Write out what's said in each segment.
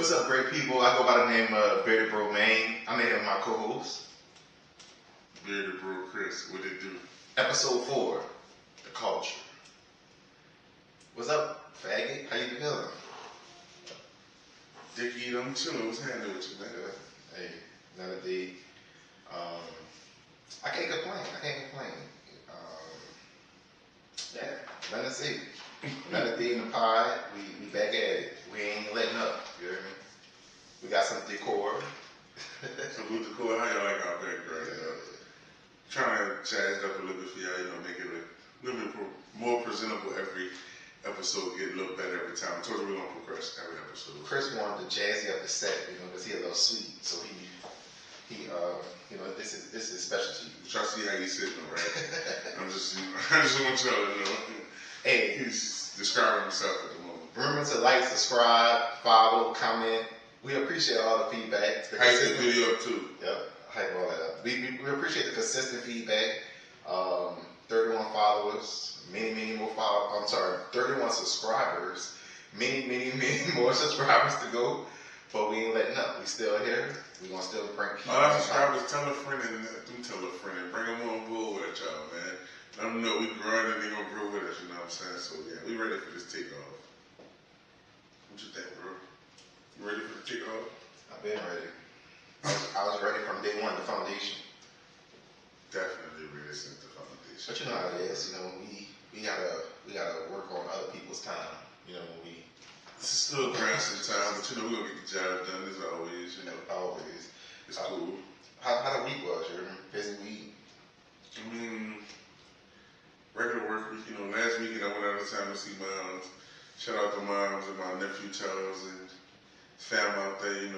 What's up, great people? I go by the name of BeardedBreaux Maine. I'm here with my co-host, BeardedBreaux Chris. What it do? Episode 4, The Culture. What's up, faggot? How you feeling? Dickie, I'm chilling. What's happening with you, man? Hey, another day. I can't complain. Yeah, nothing to say. Another day in the pod. We back at it. We ain't letting up. You hear me? We got some decor. Some good decor. How y'all like our background? Trying to jazz it up a little bit for y'all. Make it a little bit more presentable every episode. Get a little better every time. I told you we're gonna progress every episode. Chris wanted to jazzy up the set, because he a little sweet. So he this is his specialty. Try to see how he's sitting, right? I just want y'all to know. Hey, he's describing himself at the moment. Remember to like, subscribe, follow, comment. We appreciate all the feedback. Hype the video up too. Yep, hype all that up. We appreciate the consistent feedback. 31 followers, many more followers. I'm sorry, 31 subscribers. Many more subscribers to go. But we ain't letting up. We still here. We gonna still bring people. All our subscribers, tell a friend and bring them on board with y'all, man. Let them know we growing and they gonna grow with us. You know what I'm saying? So yeah, we ready for this takeoff. What you think, bro? You ready for the takeoff? I've been ready. I was ready from day one. The foundation. Definitely ready since the foundation. But you know how it is. We gotta work on other people's time. This is still grass in time, but we're gonna get the job done as always. Always. It's cool. How the week was? Your busy week? Regular work week. Last weekend I went out of town to see moms. Shout out to moms and my nephew Charles and his family out there.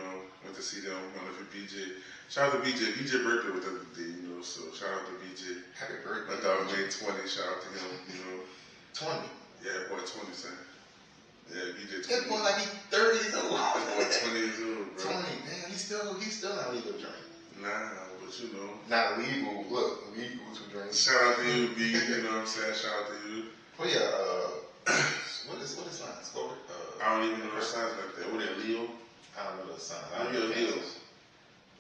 Went to see them. My nephew BJ. Shout out to BJ. BJ birthday was the other day. So shout out to BJ. Happy birthday. My dog made 20. Shout out to him. 20. Yeah, boy, 20, son. Yeah, BJ 20. That boy like he's 30 years old. That boy 20 years old, bro. 20, man, he's still not legal to drink. Nah, but Not illegal. Look, legal to drink. Shout out to you, B. You know what I'm saying? Shout out to you. Oh yeah. What is signs? I don't even know the signs like that. What are Leo? I don't know the signs. I don't know Leo.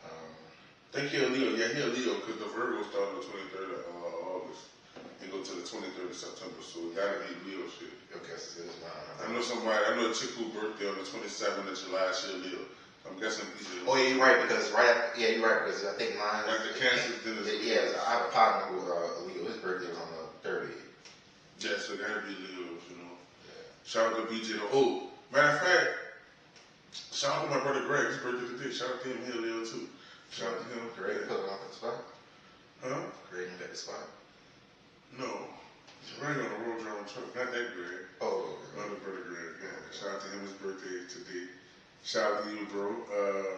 I think he's a Leo. Yeah, he's a Leo because the Virgo started on the 23rd of August and go to the 23rd of September. So it gotta be Leo shit. Okay, so it's mine. I know a chick who birthday on the 27th of July. She a Leo. I'm guessing BJ. Oh yeah, you're right because you're right because I think mine. Like the Cancer, then yeah, I have a partner who Leo. His birthday was on the 30th. Yeah, so it gotta be Leo's, Yeah. Shout out to BJ. Oh, matter of fact, shout out to my brother Greg. His birthday today. Shout out to him. He's a Leo too. Shout out to him. Greg put him on the spot. Huh? Greg got the spot. No. Greg on the road driving truck. Not that Greg. Oh. Another brother Greg. Yeah. Shout out to him. His birthday today. Shout out to you, bro.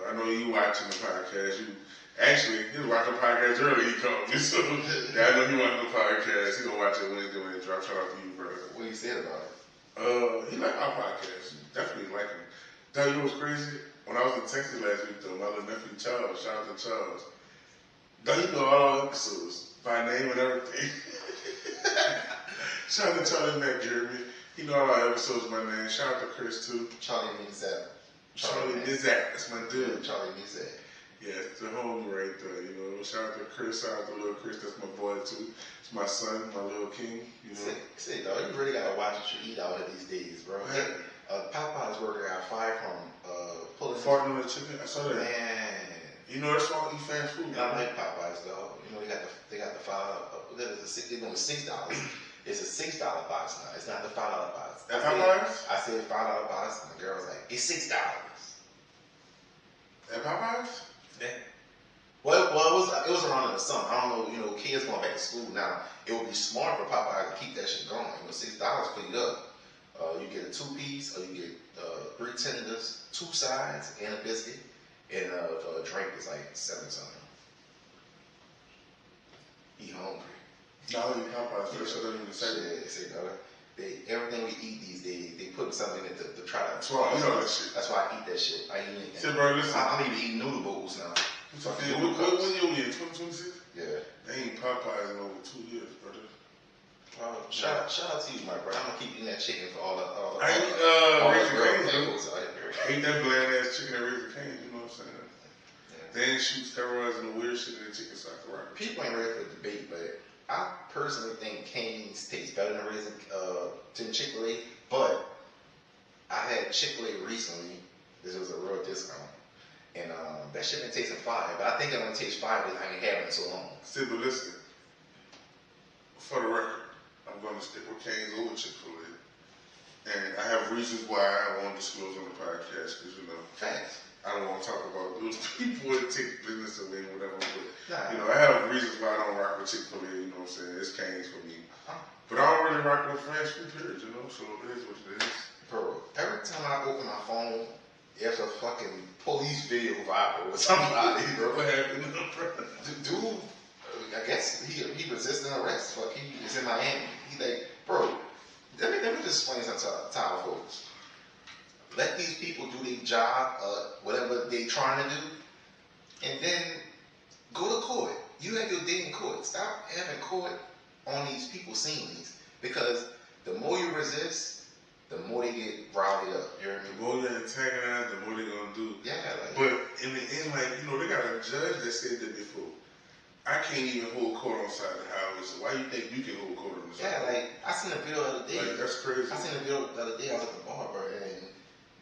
I know you watching the podcast. He was watching the podcast early. He called me, so yeah, I know he watching the podcast. He gonna watch it when it drops. Shout out to you, brother. What he said about it? He liked our podcast. Definitely like him. Now, you know what's crazy? When I was in Texas last week, though, my little nephew Charles, shout out to Charles. Now, he know all our episodes by name and everything. Shout out to Charlie Mack, Jeremy. He know all our episodes by name. Shout out to Chris, too. Charlie Mizak. Charlie Mizak, that's my dude. Charlie Mizak. Yeah, it's the homie right there, Shout out to Chris, shout out to little Chris, that's my boy too. It's my son, my little king, Say, dog, you really gotta watch what you eat out of these days, bro. Popeye's worker got fired from pulling farting on the chicken. I saw that. Man. That's why I eat fast food. And I like Popeyes, dog. They got the $5. They're going to $6. It's a $6 box now. It's not the $5 box. At Popeyes? I said $5 box, and the girl was like, "It's $6." At Popeyes? Yeah. Well, it was around in the summer. I don't know. Kids going back to school now. It would be smart for Popeyes to keep that shit going. $6 put it up. You get a 2-piece, or you get 3 tenders, 2 sides, and a biscuit, and a drink is like $7 something. He hungry. No, I don't eat Popeyes. So I don't even say that. Everything we eat these days, they put something in it to try to. That's why I eat all that shit. That's why I eat that shit. I eat it. See, bro, listen. I'm even eating noodle bowls now. What year we in? 2026? Yeah. They ain't Popeyes in over 2 years, brother. Shout out to you, my brother. I'm gonna keep eating that chicken for all the I ate that bland ass chicken at Raising Cane's, you know what I'm saying? Yeah. They ain't shoot steroids and the weird shit in the chicken so I can rock. People ain't ready for the debate, but I personally think Cane's tastes better than Chick-fil-A, but I had Chick-fil-A recently. This was a real discount. And that shit been tasting fire, but I think it only tastes fire because I ain't having it so long. See, but listen, for the record, I'm going to stick with Cane's over Chick-fil-A. And I have reasons why I won't disclose on the podcast, because, you know, facts. I don't want to talk about those people that take business away and whatever. But, nah. You know, I have reasons why I don't rock with Chick-fil-A, you know what I'm saying? It's Cane's for me. But I don't really rock with fast food, period, you know? So it is what it is. Bro, every time I open my phone, there's a fucking police video viral with somebody, bro. What happened, bro? Dude, I guess he resisted arrest. Fuck, he is in Miami. He like, bro, let me just explain something to our folks. Let these people do their job, whatever they trying to do, and then go to court. You have your day in court. Stop having court on these people seeing these, because the more you resist, the more they get rowdy up. You hear me? The more you antagonize, the more they're gonna do. Yeah. But in the end, like, you know, they got a judge that said that before. I can't even hold court on the side of the highway, so why you think you can hold court on the side? Yeah, like, I seen a video the other day. Like, that's crazy. I seen a video the other day. I was at the barber, and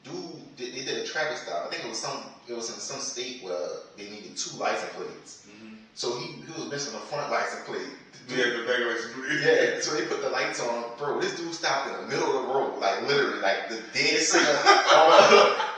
dude, they did a traffic stop. I think it was in some state where they needed 2 license plates. Mm-hmm. So he was missing the front license plate. Yeah, the back license plate. Yeah, so they put the lights on. Bro, this dude stopped in the middle of the road, like literally, like the dead center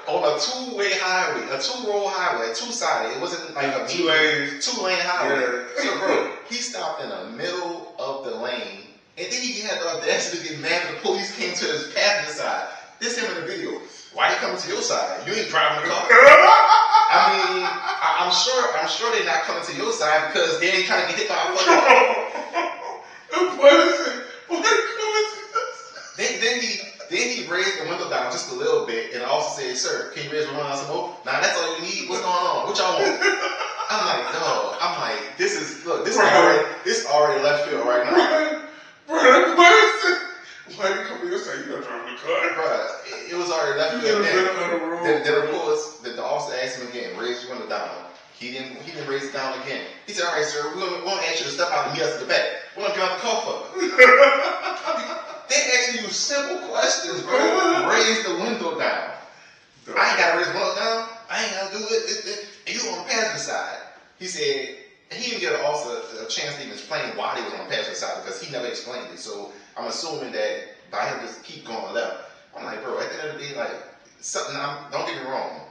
on a 2-way highway, a 2-road highway, 2-sided. It wasn't like a 2-lane highway. Yeah. So, bro, he stopped in the middle of the lane, and then he had the audacity to get mad when the police came to his passenger side. This him in the video. Why they coming to your side? You ain't driving the car. I mean, I'm sure they're not coming to your side because they ain't trying to get hit by a fucking car. Then he raised the window down just a little bit and also said, "Sir, can you raise the window down some more? Nah, that's all you need. What's going on? What y'all want?" I'm like, dog. This is already left field right now. Bro, why you come to your side? You not driving the car. Bro, it was already left field. Then of course, the officer asked him again, raise your window down. He didn't raise it down again. He said, "All right, sir, we're gonna ask you to step out and meet us at the back. We're gonna get out the car for you." They asking you simple questions, bro. Raise the window down. I ain't gotta raise the window down. I ain't gotta do it. And you on the passenger side. He said he didn't get an officer a chance to even explain why they was on the passenger side because he never explained it. So I'm assuming that by him just keep going left. I'm like, bro, at the end of the day, like something. Don't get me wrong.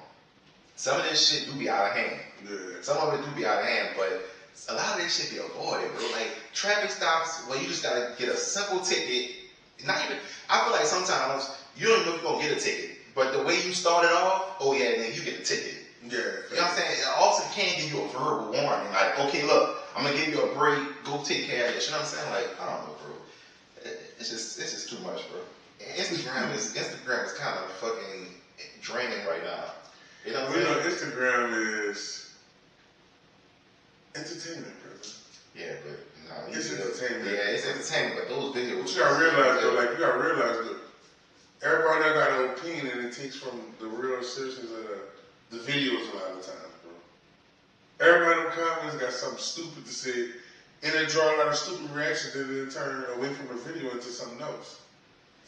Some of this shit do be out of hand. Yeah. Some of it do be out of hand, but a lot of this shit be avoided, bro. Like traffic stops where you just gotta get a simple ticket. Not even. I feel like sometimes you don't know if you're gonna get a ticket, but the way you started off, oh yeah, then you get the ticket. Yeah. You know what I'm saying? An officer can give you a verbal warning, like, okay, look, I'm gonna give you a break. Go take care of this. You know what I'm saying? Like, I don't know, bro. It's just too much, bro. Instagram is kind of fucking draining right now. You know what I'm saying? Instagram is entertainment, brother. Yeah, but no, it's entertainment. Yeah, it's entertainment, but those videos. But you gotta realize though, like you gotta realize that everybody that got an opinion and it takes from the real citizens of the videos a lot of times, bro. Everybody in the comments got something stupid to say, and it draw a lot of stupid reactions that then turn away from the video into something else.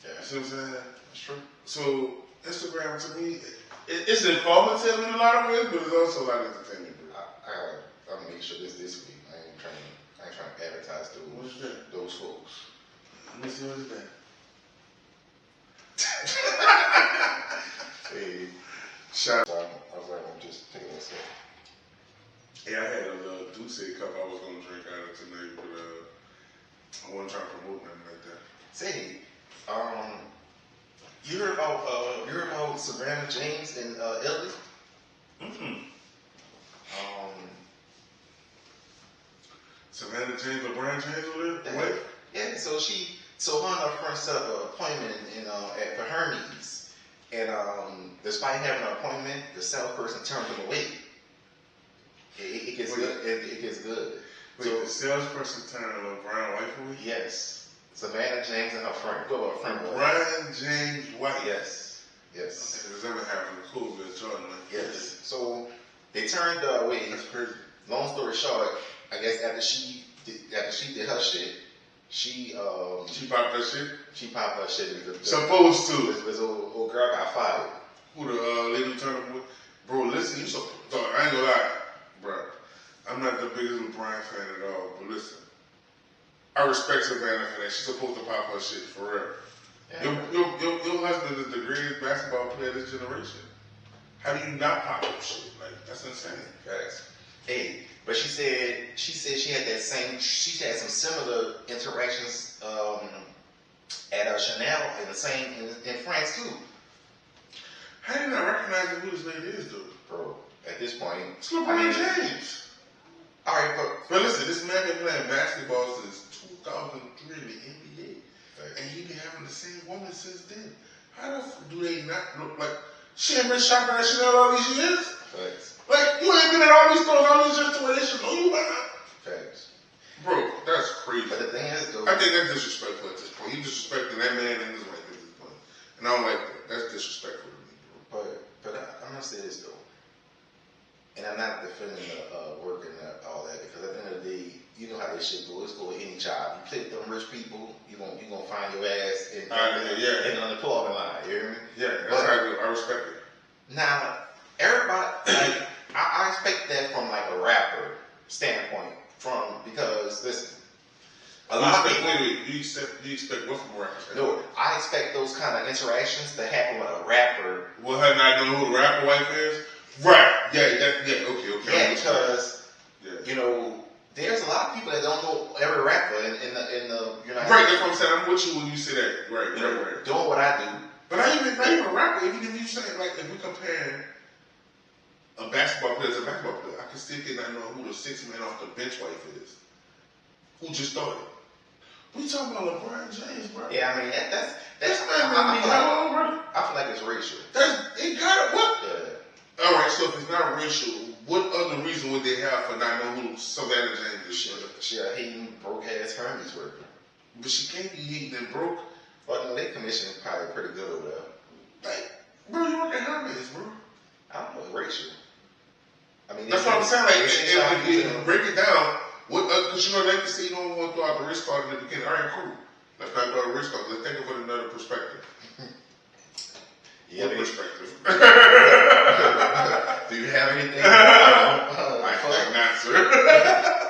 Yeah. You see what I'm saying? That's true. So Instagram to me, it's informative in a lot of ways, but it's also a lot of entertainment, bro. I'm gonna make sure this week. I ain't trying to advertise those folks. Let me see what's that. Hey, shout out. I was like, I'm just taking a sip. Yeah, I had a little Douce cup I was gonna drink out of tonight, but I wasn't trying to promote nothing like that. Say, you heard about Savannah James and Italy? Mm-hmm. Savannah James, LeBron James over there? What? Yeah, so her and her friend set up an appointment for Hermes. And despite having an appointment, the salesperson turned them away. It gets good. It gets good. Wait, so, the salesperson turned LeBron wife away? Yes. Savannah James and her friend. Who her friend was? Brian James White. Yes. Yes. Okay, does ever happen? Cool, good Jordan. Yes. So they turned away. That's crazy. Long story short, I guess after she did her shit, she popped that shit. She popped her shit. Supposed to. This old girl got fired. Who the lady who turned up with? Bro, listen, you so dog, I ain't gonna lie, bro. I'm not the biggest LeBron fan at all, but listen, I respect Savannah for that. She's supposed to pop her shit for real. Yeah. Your husband is the greatest basketball player of this generation. How do you not pop your shit? Like, that's insane. Guys. Hey, but she said she had some similar interactions at Chanel in France too. How do you not recognize who this lady is, though? Bro, at this point, it's LeBron James. All right, but listen, this man been playing basketball since 2003 in the NBA, and he been having the same woman since then. How the fuck do they not look like? She ain't been shopping at Chanel all these years. Facts. Like, you ain't been at all these stores all these years to where they should know you by now. Facts. Bro, that's crazy. But the thing is, though, I think that's disrespectful at this point. You disrespecting that man and his wife at this point, and I don't like that. That's disrespectful to me, bro. But I'm gonna say this though, and I'm not defending the work and all that, because at the end of the day, you know how this shit go. It's go with any job. You pick them rich people, you gonna find your ass in the unemployment line. You hear me? Yeah, that's how I do. I respect it. Now, everybody, like, I expect that from like a rapper standpoint, because listen. A lot of people. Wait. Do you expect what from a rapper? No, I expect those kind of interactions to happen with a rapper. Well, her not knowing who the rapper wife is? Right. Yeah, okay. Yeah, because, you know, there's a lot of people that don't know every rapper in the United States. Right, that's what I'm saying. I'm with you when you say that. Right. Doing what I do. But not even a rapper. Even if you say, like, if we compare a basketball player to a basketball player, I can still not know who the sixth man off the bench wife is. Who just started. We talking about LeBron James, bro. Yeah, I mean, that's I feel like it's racial. It got it. What? Yeah. All right, so if it's not racial, what other reason would they have for not knowing who Savannah James is? She a hating, broke-ass Hermes worker. But she can't be hating and broke. Well, no, their commission is probably pretty good over there. Like, bro, you work at Hermes, bro. I don't know, it's racial. I mean, that's what I'm saying. Like, if you break it down, because you know, they can say you don't want to throw out the risk card in the beginning. All right, cool. Let's not throw out the risk card. Let's think of it another perspective. Yeah, what perspective? Do you have anything? I not, sir.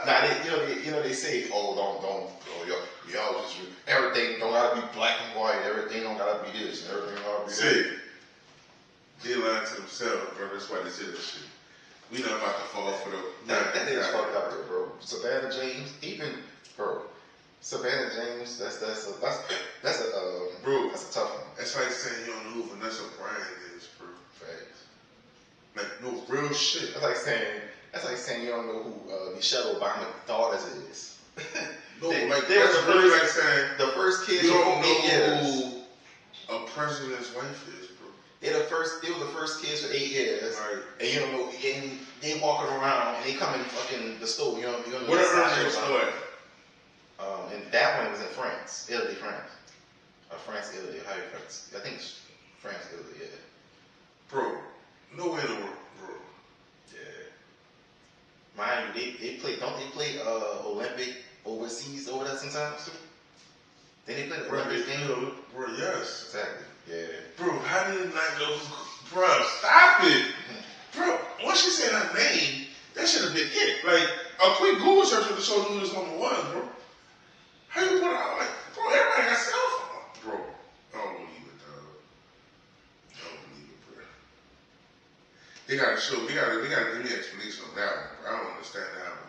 Now, they say, y'all just, everything don't gotta be black and white, everything don't gotta be this, and everything gotta be that. See, they lying to themselves, bro. That's why they say that shit. We not about to fall for the. That is fucked up, bro. Savannah James, Savannah James, that's a tough one. That's like saying you don't know who Vanessa Bryant is, bro. Facts. Like, no real shit. That's like saying you don't know who Michelle Obama's daughter is. No, they was really like saying the first kids you don't know 8 years. Who a president's wife is, bro. They were the first kids for 8 years, right? And you don't know, and they walking around and they come in fucking the store. You know what the store? And that one was in France, Italy, France. France, Italy, how you France? I think it's France, Italy, yeah. Bro, no way in the world, bro. Yeah. Mind you, don't they play Olympic overseas over there sometimes too? Then they play the Olympic game? Bro, yes. Exactly, yeah. Bro, how did it not go? Bro, stop it. Bro, once you said her name, that should have been it. Like, a quick Google search would have showed who this woman was, bro. How you put it out? Like, bro, everybody got cell phone. Bro, I don't believe it, dog. I don't believe it, bro. They gotta give me an explanation on that one, bro. I don't understand that one.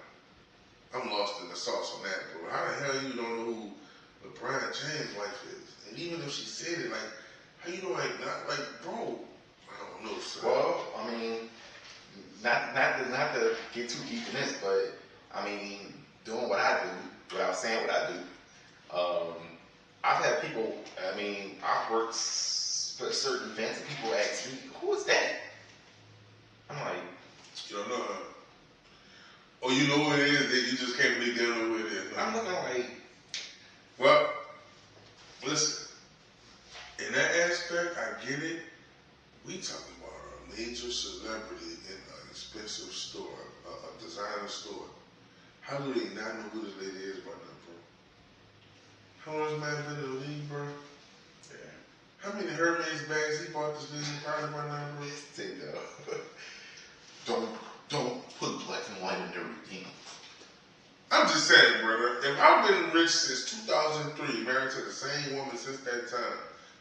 I'm lost in the sauce on that, bro. How the hell you don't know who LeBron James' wife is? And even if she said it, like, how you know, like, not, like, bro, I don't know, sir. Well, I mean, not to get too deep in this, but, I mean, doing what I do, without saying what I do, I've had people, I mean, I've worked for certain events and people ask me, who is that? I'm like, you don't know her. Or you know who it is, that you just can't believe they don't know who it is. I'm looking like, well, celebrity in an expensive store, a designer store, how do they not know who this lady is by now, bro? How long has man been in the league, bro? Yeah. How many Hermes bags he bought this lady probably by now, bro? Don't put black and white in everything. I'm just saying, brother, if I've been rich since 2003, married to the same woman since that time,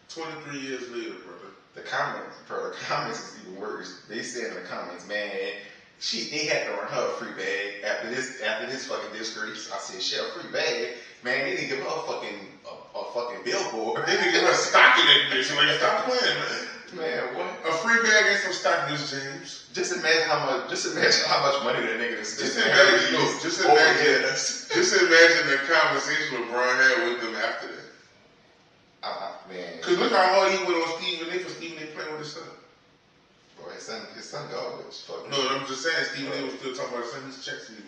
23 years later, brother. The comments is even worse. They said in the comments, man, they had to run her a free bag after this fucking disgrace. I said, shit, a free bag? Man, they didn't give her a fucking billboard. They didn't give her stock in that bitch. Like, stop playing, man. Man, what? A free bag and some stock, Miss James. Just imagine how much money that nigga is. Just imagine the conversation LeBron had with them after that. Man. Cause look how hard he went on Stephen A. for Stephen A. playing with his son. Boy, his son garbage. No, I'm just saying Stephen A. was still talking about his son. He's checks Stephen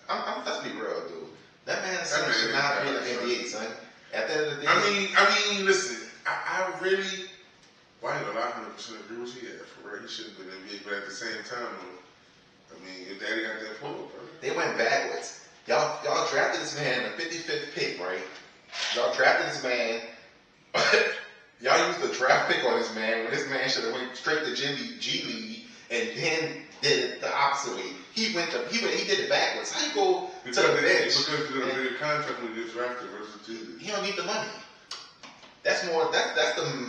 A. Let's be real, dude. That man should not be in the NBA, son. At the end of the day. I mean, listen. I really. Why well, I 100% agree with you. Yeah, for real, he shouldn't have been in the NBA. But at the same time, though, I mean, your daddy got that pull, bro. They went backwards. Y'all drafted this man in the 55th pick, right? Y'all drafted this man. Y'all used the draft pick on this man when this man should have went straight to G League and then did it the opposite way. He did it backwards. How you go to the bench? Because the bigger contract when you get drafted versus G League. He don't need the money. That's the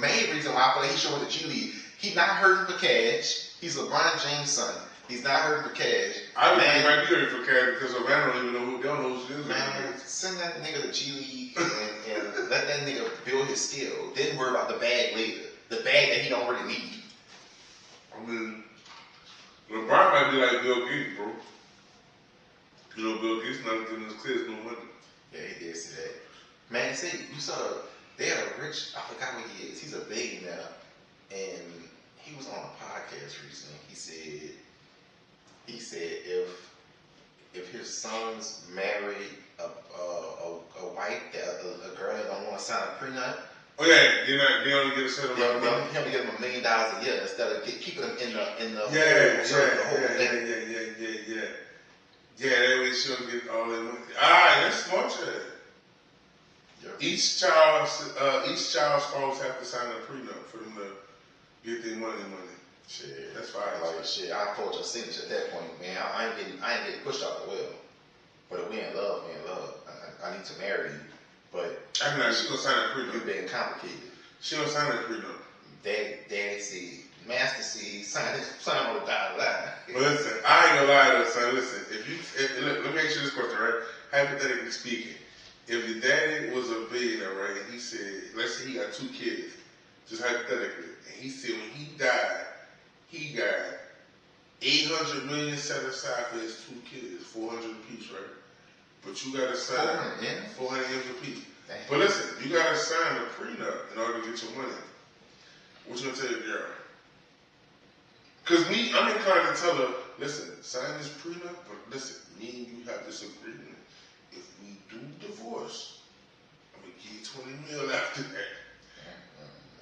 main reason why I feel like he should went to G League. He's not hurting for cash. He's LeBron James' son. He's not hurting for cash. I think he might be hurting for cash because LeBron don't even know who it is. Man, send that nigga to G League and let that nigga build his skill. Then worry about the bag later. The bag that he don't really need. I mean, LeBron might be like Bill Gates, bro. You know, Bill Gates not giving his kids no money. Yeah, he did say that. Man, see, you saw they had a rich, I forgot what he is. He's a billionaire, and he was on a podcast recently. He said if his sons marry a wife, a girl that don't want to sign a prenup. Oh yeah, they only get a certain amount of money. He'll give them $1 million a year instead of keeping them in the whole thing. Yeah, that way she don't get all that money. Alright, that's smart, Chad. Yep. Each child's spouse have to sign a prenup for them to get their money. Shit, that's fine. Like shit, I forged your signature at that point, man. I ain't getting pushed out the well. But if we in love, I need to marry you. But I'm not. She gonna sign a prenup. You being complicated. She gonna sign a prenup. Daddy see, Master see, sign on the dotted line. Well, listen, I ain't gonna lie to you, son. Listen, let me ask you this question, right? Hypothetically speaking, if your daddy was a billionaire, right, and he said, let's say he got 2 kids, just hypothetically, and he said when he died, he got $800 million set aside for his 2 kids, 400 apiece, right? But you gotta sign 400 M's apiece. Damn. But listen, you gotta sign a prenup in order to get your money. What you gonna tell your girl? Cause I'm inclined to tell her, listen, sign this prenup, but listen, me and you have this agreement. If we do divorce, I'm gonna give you 20 mil after that.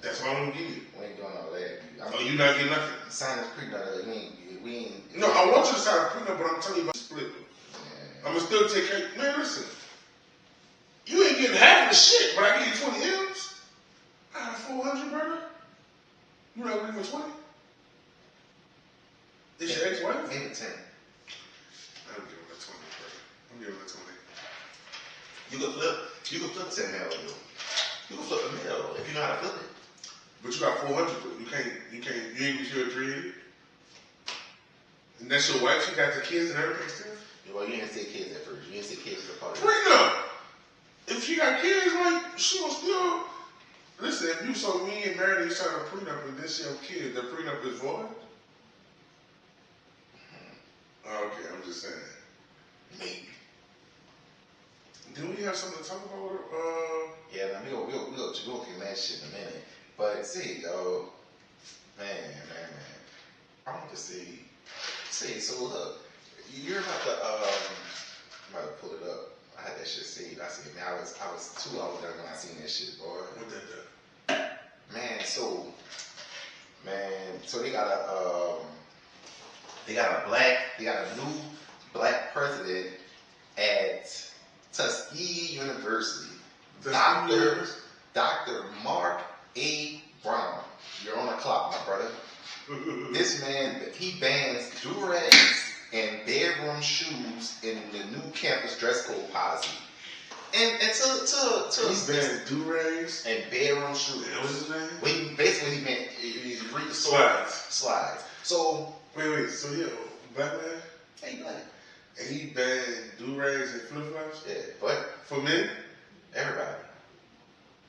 That's all I'm gonna give you. We ain't doing all that. You not getting nothing. Sign this prenup. We ain't. No, I want you to sign a prenup, but I'm telling you about the split. I'm gonna still take care. Man, listen. You ain't getting half of the shit, but I give you 20 M's. I have 400, brother. You not giving me 20? Is your ex-wife? Maybe 10. I'm giving her 20, brother. I'm giving her 20. You can flip 10 mil, though. You can flip a mil if you know how to flip it. But you got 400, though. You ain't sure 380. And that's your wife. She got the kids and everything still. Well, you didn't say kids at first. You didn't say kids as a part of it. Prenup. If she got kids, like she will still. Listen, if you so me and married, you sign a prenup and then she have kids, the prenup is void. Okay, I'm just saying. Maybe. Do we have something to talk about? Yeah, we'll get that shit in a minute. But see, though, man. I want to see. So look, you're about to I'm about to pull it up. I had that shit saved. I said, man, I was 2 hours done when I seen that shit, boy. What that? Man, so they got a They got a new black president at Tuskegee University. Dr. Mark A. Brown. You're on the clock, my brother. This man, he bans do-rags and bedroom shoes in the new campus dress code policy. And to he banned do-rags and bedroom shoes. Yeah, what's his name? Well, he meant he read the slides. So wait. So he a black man? Yeah, he black. And he banned do-rags and flip-flops? Yeah, but for men? Everybody.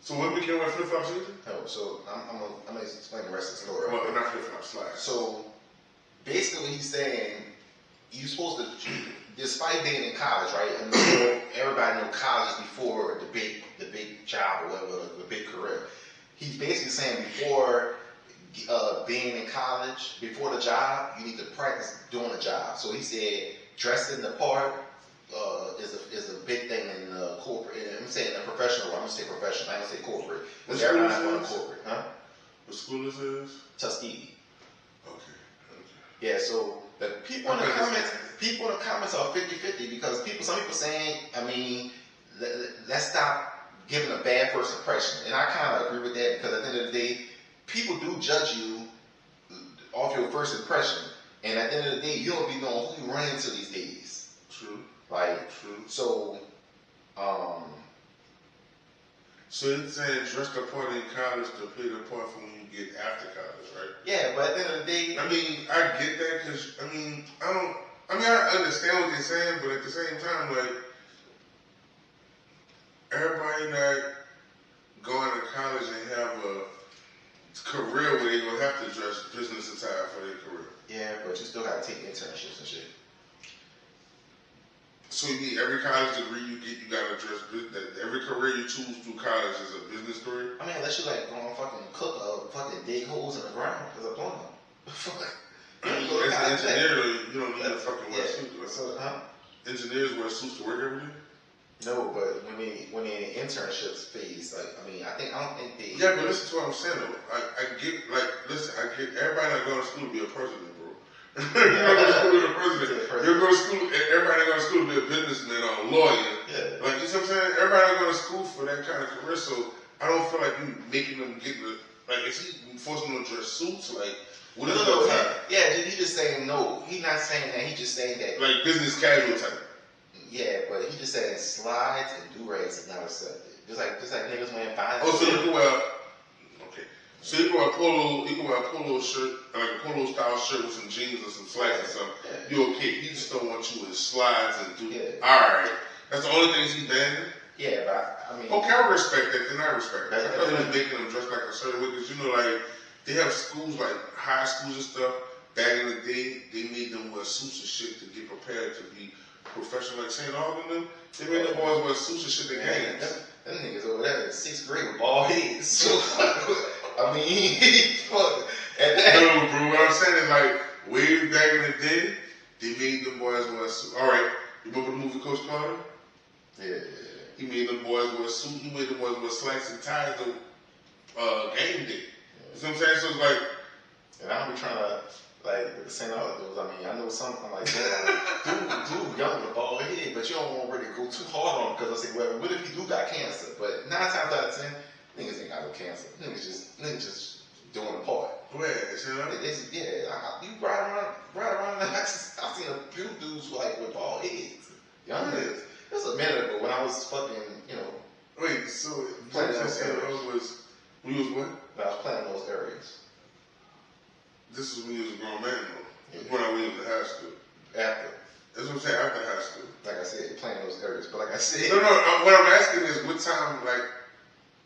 So women can wear flip-flops either? No, so I'm gonna explain the rest of the story. Well, not flip-flops, slides. So basically he's saying you're supposed to, despite being in college, right? And everybody know college is before the big job or whatever, the big career. He's basically saying before being in college, before the job, you need to practice doing the job. So he said dressing the part is a big thing in corporate. I'm saying in professional. I'm gonna say professional. I'm gonna say corporate. What everybody's school going is to corporate, huh? What school is this? Tuskegee. Okay. Yeah. So the people in the comments are 50-50 because some people saying, I mean, let's stop giving a bad first impression, and I kind of agree with that because at the end of the day, people do judge you off your first impression, and at the end of the day, you don't be knowing who you run into these days. True. Like, true. So, so you're saying dress the part in college to play the part for when you get after college, right? Yeah, but at the end of the day, I mean, I get that because I understand what they're saying, but at the same time, like, everybody not going to college and have a career where they're going to have to dress business attire for their career. Yeah, but you still got to take internships and shit. So you mean every college degree you get, you got to dress business? Every career you choose through college is a business career? I mean, unless you like going fucking cook fucking dig holes in the ground as a plumber. As an engineer, you don't need a fucking wear suit. So, engineers wear suits to work every day? No, but when they in internships phase, like, I don't think they. Yeah, but listen to what I'm saying though. I get everybody not going to school to be a president, bro. You're not going to school to be a president. You're going to school, everybody not going to school to be a businessman or a lawyer. Yeah. Like, you see what I'm saying? Everybody not going to school for that kind of career, so I don't feel like you making them get is he forcing them to dress suits? Like, what is the type? Yeah, he just saying no. He's not saying that. He just saying that. Like business casual type. Yeah, but he just said slides and do-rags is not accepted. Just like niggas wearing fine. Oh, so you can wear, okay. So you can wear a polo shirt, like a polo style shirt with some jeans or some slacks or something. Yeah. You okay. He just don't want you in slides and do. Yeah. Alright. That's the only thing he banned? Yeah, but I mean. Okay, I respect that, then I respect that. I thought he was making them dress like a certain way, because like, they have schools, like high schools and stuff. Back in the day, they made them wear suits and shit to get prepared to be professional, like St. Albans. They made them boys wear suits and shit to games. Them niggas over there in 6th grade with bald heads. So, I mean, fuck. No, bro, what I'm saying is like, way back in the day, they made them boys wear suits. Alright, you remember the movie Coach Carter? Yeah. He made them boys wear suits. He made them boys wear slacks and ties to game day. You see what I'm saying? So it's like, and I don't be trying to, like, with the St. Albans, I mean, I know something like that. Dude, young with a bald head, but you don't want to really go too hard on him because I say, well, what if he do got cancer? But 9 times out of 10, niggas ain't got no cancer. Niggas just doing the part. Where? You know? You ride around. I've seen a few dudes with bald heads. Young niggas. It was a minute ago when I was fucking, Wait, so playing those areas when you was what? When I was playing those areas. This is when you was a grown man, though. Yeah. When I went into high school. After. That's what I'm saying, after high school. Like I said, playing those areas. But like I said. No, what I'm asking is what time,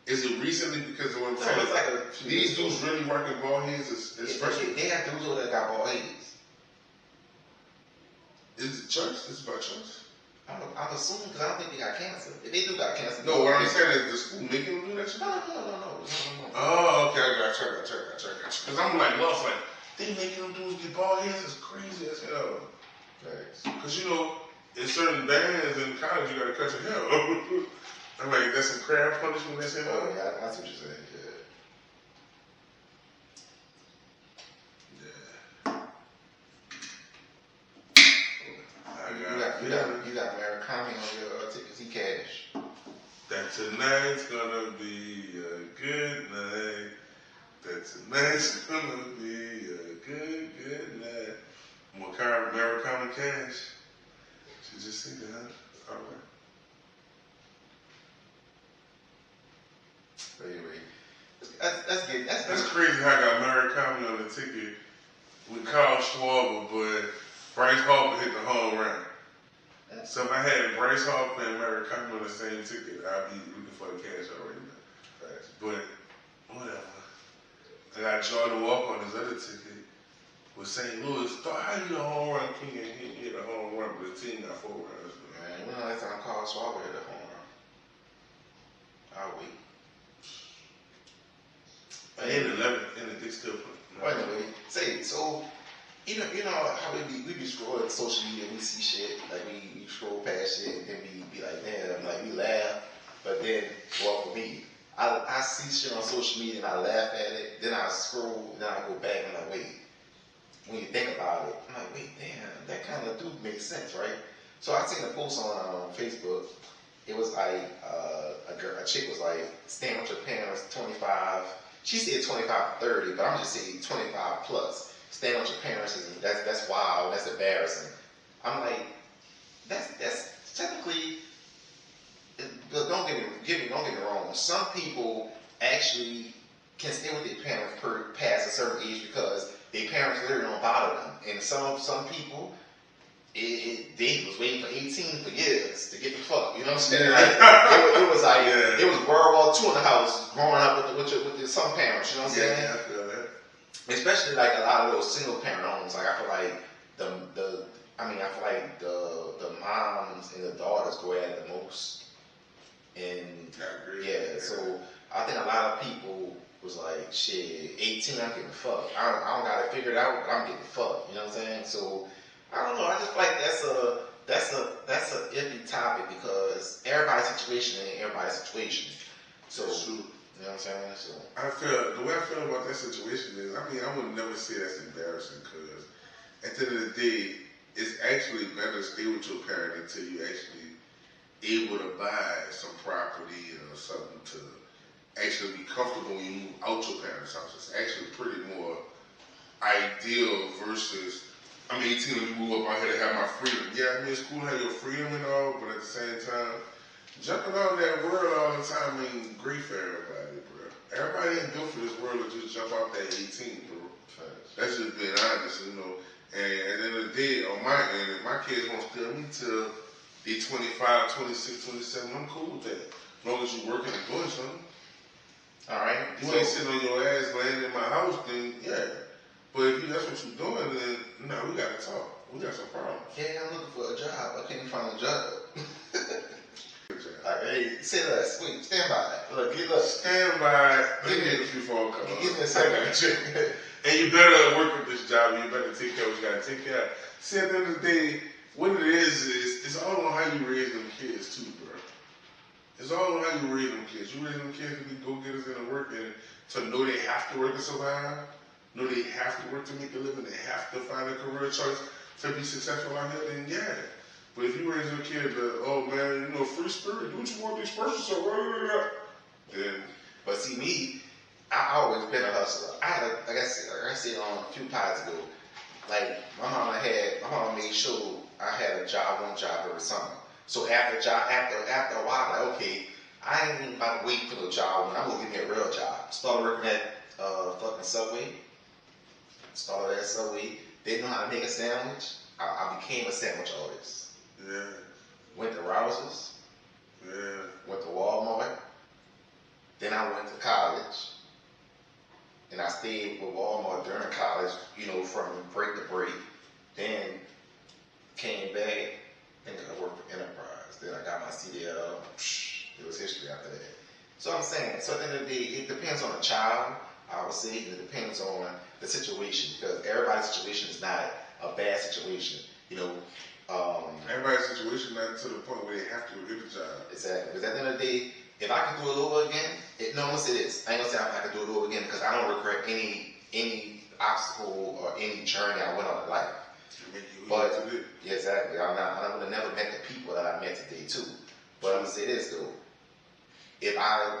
is it recently? Because of what I'm saying. It's like these dudes really working bald heads especially. They have dudes over there that got bald heads. Is it church? Is it about church? I'm assuming because I don't think they got cancer. If they do got cancer. No, what I'm saying is the school making them do that shit? No. Oh, okay, I got you. Because I'm lost, they making them dudes get bald heads is crazy as hell. Thanks. Because, in certain bands in college, you gotta cut your hair off. I'm like, that's some crab punishment that's in there. Oh, yeah, that's what you're saying, yeah. You got Americana on your tickets, cash. That tonight's gonna be a good night. That tonight's gonna be a good night. Americana cash. She just sing that, huh? All right. Anyway, that's crazy how I got Americana on the ticket with Carl Schwarber, but Bryce Harper hit the home run. So if I had Bryce Harper and Americana on the same ticket, I'd be looking for the cash already now. But whatever. I got Jordan Walker on his other ticket with St. Louis. Thought how you the home run king and he hit a home run, but the team got 4 runs. Man, when the last time Carl Schwarber hit a home run? I'll wait. In the 11th, and they still play. Well, anyway, so you know how we be scrolling social media, we see shit, like we scroll past shit, and then we be like, damn, like we laugh, but then, well, for me, I see shit on social media and I laugh at it, then I scroll, and then I go back and I'm like, wait, when you think about it, I'm like, wait, damn, that kind of do make sense, right? So I seen a post on Facebook. It was like a chick was like, stand with your parents, 25. She said 25 to 30, but I'm just saying 25 plus. Stand with your parents, that's wild, that's embarrassing. I'm like, that's technically. But don't get me wrong. Some people actually can stay with their parents past a certain age because their parents literally don't bother them. And some people, they was waiting for 18 for years to get the fuck. You know what I'm saying? Like, it was like it was World War II in the house growing up with some parents. You know what I'm saying? Yeah, I feel that. Especially like a lot of those single parent homes. Like I feel like the moms and the daughters go at it the most. And I agree. Yeah, so I think a lot of people was like, shit, 18, I'm getting fucked. I don't got it figured out, but I'm getting fucked. You know what I'm saying? So I don't know. I just feel like that's a iffy topic because everybody's situation ain't everybody's situation. So you know what I'm saying? So the way I feel about that situation is, I mean, I would never say that's embarrassing because at the end of the day, it's actually better to stay with your parent until you actually able to buy some property or something to actually be comfortable when you move out your parents' house. It's actually pretty more ideal versus I'm 18 and we move up out here to have my freedom. Yeah, I mean it's cool to have your freedom and all, but at the same time, jumping out in that world all the time ain't great for everybody, bro. Everybody ain't built for this world to just jump out that 18, bro. That's just being honest, you know. And at the end of the day, on my end, if my kids won't steal me till they 25, 26, 27, I'm cool with that. As long as you're working and doing something. Alright. You ain't sitting on your ass laying in my house, then yeah. But if that's what you're doing, then we gotta talk. We got some problems. Yeah, I'm looking for a job. I can't find a job. Hey, say less. Wait, stand by. Look. Stand by. Let me get a few phone calls. Give me a second. And you better work with this job. You better take care of what you gotta take care of. See, at the end of the day, what it is it's all on how you raise them kids too, bro. It's all on how you raise them kids. You raise them kids to be go-getters in the work and to know they have to work to survive, know they have to work to make a living, they have to find a career choice to be successful out here, then yeah. But if you raise your kid to, oh man, free spirit, do what you want, express yourself, then. But see me, I always been a hustler. I had like I said on a few pods ago, like my mom made sure I had one job every summer. So after a while, like, okay, I ain't even about to wait for the job. I'm gonna give me a real job. Started working at fucking Subway. Started at Subway. Didn't know how to make a sandwich. I became a sandwich artist. Yeah. Went to Rouse's. Yeah. Went to Walmart. Then I went to college. And I stayed with Walmart during college, from break to break. Then came back and I worked for Enterprise. Then I got my CDL. It was history after that. So I'm saying, so at the end of the day, it depends on the child, I would say, and it depends on the situation, because everybody's situation is not a bad situation. Everybody's situation not to the point where they have to get a job. Exactly. Because at the end of the day, if I could do it over again, I'm gonna say this. I ain't gonna say I could do it over again because I don't regret any obstacle or any journey I went on in life. Make you But yeah, exactly. I would have never met the people that I met today too. But I'm gonna say this though: if I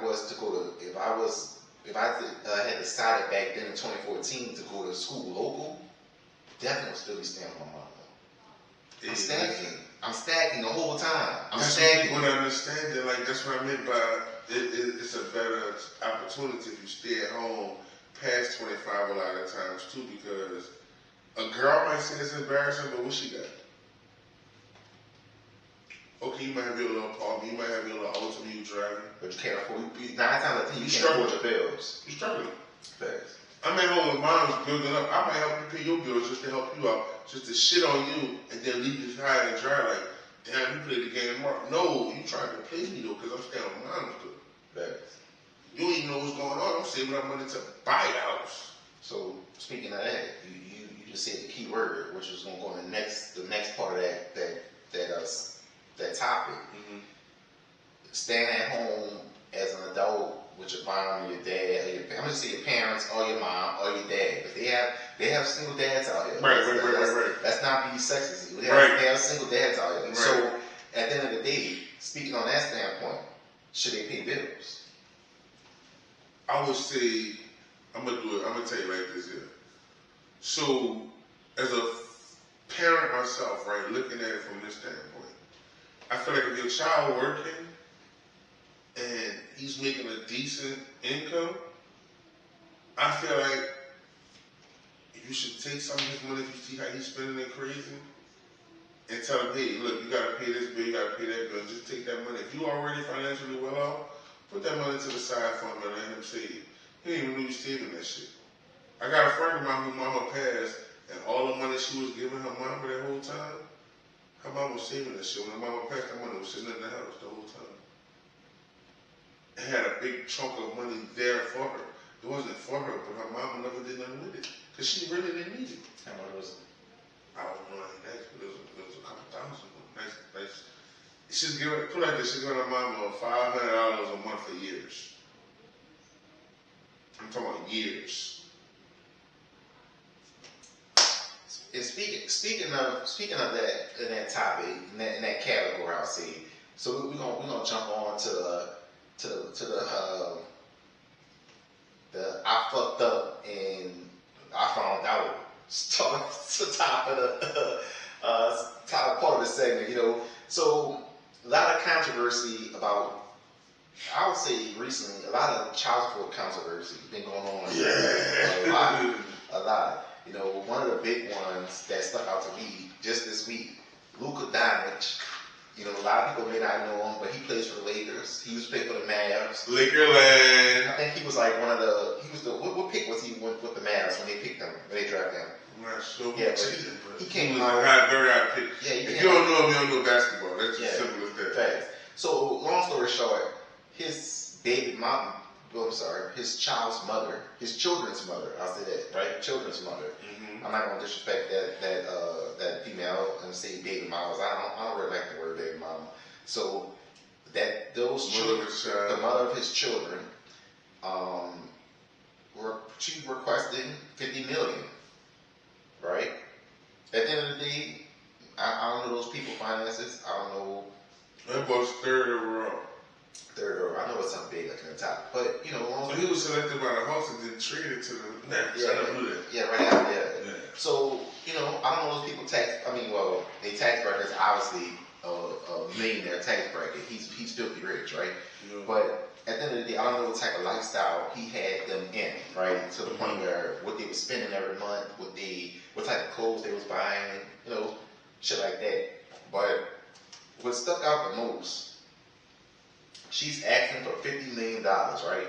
had decided back then in 2014 to go to school local, definitely would still be staying with my mom. I'm stacking the whole time. I'm stacking. People understand that, like, that's what I meant by it's a better opportunity if you stay at home past 25 a lot of times too, because a girl might say it's embarrassing, but what she got? Okay, you might have your little apartment, you might have your little house when you driving, but you can't afford. 9 times out of 10, you can't afford your bills. You're struggling. Thanks. I'm at home with mom's building up. I might help you pay your bills just to help you out, just to shit on you and then leave you high and dry like, damn, you played the game tomorrow. No, you trying to play me though, because I'm staying with mom's though. Thanks. You don't even know what's going on. I'm saving up money to buy a house. So speaking of that, you just said the key word, which was gonna go in the next part of that topic. Mm-hmm. Staying at home as an adult with your mom or your dad, or I'm gonna say your parents or your mom or your dad, but they have single dads out here. Right. Let's not be sexist. They have single dads out here. Right. So at the end of the day, speaking on that standpoint, should they pay bills? I would say, I'm gonna tell you like this here. So, as a parent myself, right, looking at it from this standpoint, I feel like if your child working and he's making a decent income, I feel like you should take some of his money if you see how he's spending it crazy and tell him, hey, look, you gotta pay this bill, you gotta pay that bill, just take that money. If you already financially well off, put that money to the side for him and let him save. He didn't even know you saving that shit. I got a friend of mine who mama passed, and all the money she was giving her mama that whole time, her mama was saving that shit. When her mama passed, that money was sitting in the house the whole time. It had a big chunk of money there for her. It wasn't for her, but her mama never did nothing with it. Because she really didn't need it. How much was it? I don't know, but it was a couple thousand. Nice. She's giving, put like this, she's giving her mama $500 a month for years. I'm talking about years. And speaking of that in that topic, in that category, I'll say. So we're gonna jump on to the I fucked up and I found out top of the top part of the segment. So a lot of controversy about. I would say recently, a lot of child support controversy been going on. Yeah. A lot. One of the big ones that stuck out to me just this week, Luka Doncic. A lot of people may not know him, but he plays for the Lakers. He used to play for the Mavs. Lakerland. I think he was like what pick was he with the Mavs when they picked him, when they drafted him? I'm not sure. Yeah, but he came out. Very high pick. Yeah, if you don't know him, you don't know basketball. That's just simple as that. Facts. So, long story short, his child's mother, his children's mother, I'll say that, right? Children's mother. Mm-hmm. I'm not going to disrespect that female and say baby mamas. I don't really like the word baby mama. So, those children, the mother of his children, she requested $50 million, right? At the end of the day, I don't know those people finances. I don't know. That boy's third overall. I know it's something big like in the top, but so he was selected by the Hawks and then traded to the Nets. Yeah, right after that. Yeah. So I don't know those people they tax brackets obviously a millionaire tax bracket. He's filthy rich, right? Yeah. But at the end of the day, I don't know what type of lifestyle he had them in, right? To the point where what they were spending every month, what type of clothes they was buying, shit like that. But what stuck out the most. She's asking for $50 million, right?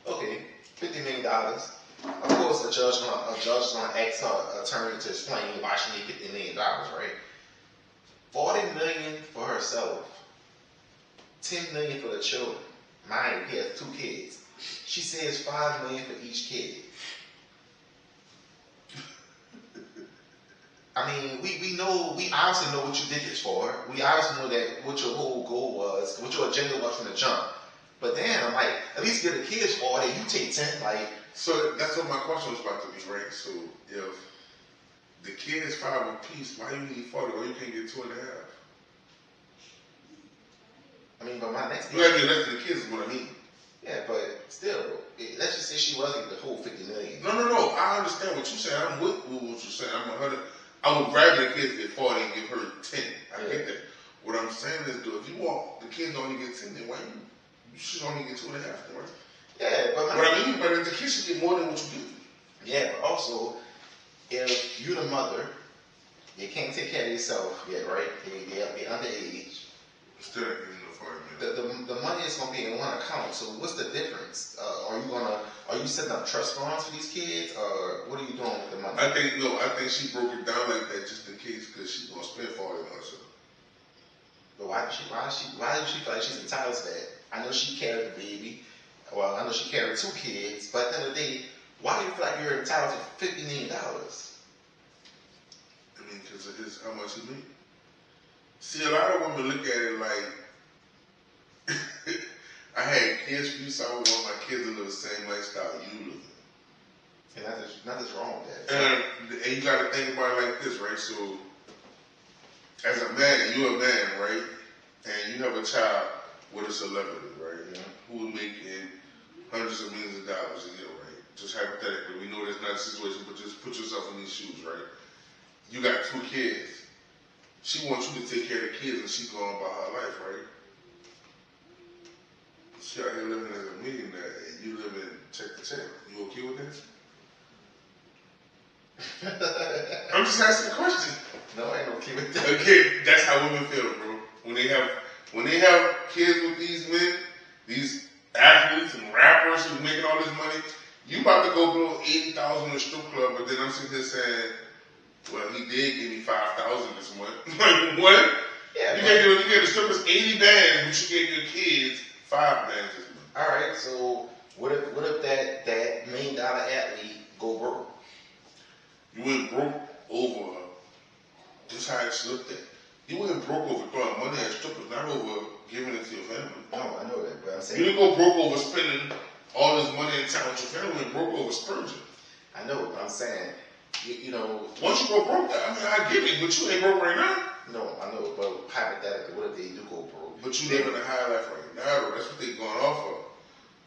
Okay, $50 million. Of course, a judge gonna ask her attorney to explain why she need $50 million, right? $40 million for herself, $10 million for the children. Mind, he has 2 kids. She says $5 million for each kid. I mean, we obviously know what you did this for. We obviously know that what your whole goal was, what your agenda was from the jump. But then I'm like, at least give the kids 40, you take 10, like. So that's what my question was about to be, right? So if the kid is 5 apiece. Why you need 40? Why you can't get 2.5? I mean, but my next you gotta get less than the kids is what I mean. Yeah, but still, let's just say she wasn't the whole 50 million. No. I understand what you're saying. I'm with what you're saying. I'm 100. I would rather the kids get 40 and give her 10. I get that. What I'm saying is, though, if you want the kids only get 10, then why you should only get 2.5, right? Yeah, but but the kids should get more than what you give. Yeah, but also, if you're the mother, you can't take care of yourself yet, right? They're underage. Still not getting no 40 million. The money is gonna be in one account. So what's the difference? Are you setting up trust funds for these kids, or what are you doing with the money? I think she broke it down like that just in case, because she's gonna spend 40 on herself. But why does she feel like she's entitled to that? I know she carried the baby. Well, I know she carried 2 kids, but at the end of the day, why do you feel like you're entitled to $50 million? I mean, because of how much he made. See, a lot of women look at it like, I had kids for you, so I would want my kids to live the same lifestyle you live. And nothing's wrong with that. And you got to think about it like this, right? So, as a man, you're a man, right? And you have a child with a celebrity, right? Who is making hundreds of millions of dollars a year, right? Just hypothetically, we know that's not the situation, but just put yourself in these shoes, right? You got 2 kids. She wants you to take care of the kids, and she's going about her life, right? She out here living as a millionaire, and you living check to check. You okay with that? I'm just asking a question. No, I ain't okay with that. Okay, that's how women feel, bro. When they have kids with these men, these athletes and rappers who making all this money, you about to go blow $80,000 in a strip club, but then I'm sitting here saying, well, he did give me $5,000 this month. Like, what? Yeah, you gave the strippers 80 bands, but you gave your kids 5 bands this month. All right, so what if that $1 million athlete go broke? You went broke over. This how it's looked at. You went broke over throwing money at strippers, not over giving it to your family. No, I know that, but I'm saying you didn't go broke over spending all this money and time with your family. You went broke over splurging. I know, but I'm saying, you know. Once you go broke, I mean, I get it, but you ain't broke right now. No, I know, but hypothetically, what if they do go broke? But you living a high life right now, that's what they going off of.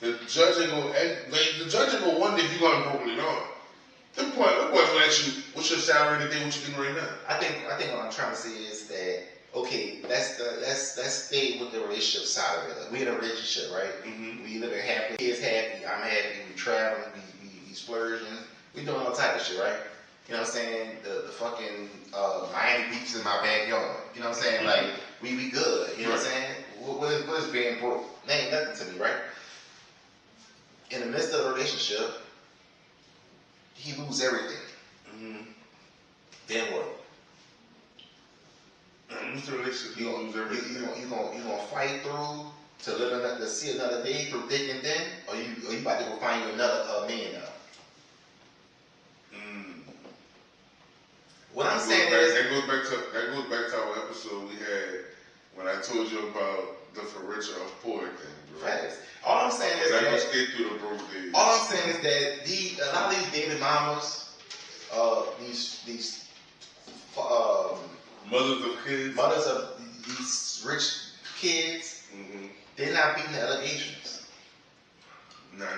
The judge ain't gonna wonder if you going broke later on. The boys will ask you, what's your salary today, what you getting right now? I think what I'm trying to say is that, okay, let's stay with the relationship side of it. Like, we in a relationship, right? Mm-hmm. We living happy, kids happy, I'm happy, we traveling, we splurging, we doing all type of shit, right? You know what I'm saying? The fucking Miami Beach is in my backyard. You know what I'm saying? Like, we good. You know what I'm saying? What is being broke? That ain't nothing to me, right? In the midst of the relationship, he lose everything. Mm-hmm. Then what? Mr. Relationship, you lose everything. You gonna fight through to see another day through thick and thin, or you about to go find you another man now? What I'm saying is that goes back to our episode we had when I told you about the for richer or poor thing, bro. Facts. All I'm saying is that gonna stay through the broke days. All I'm saying is that a lot of these baby mamas, these mothers of these rich kids, they're not beating the allegations. 99.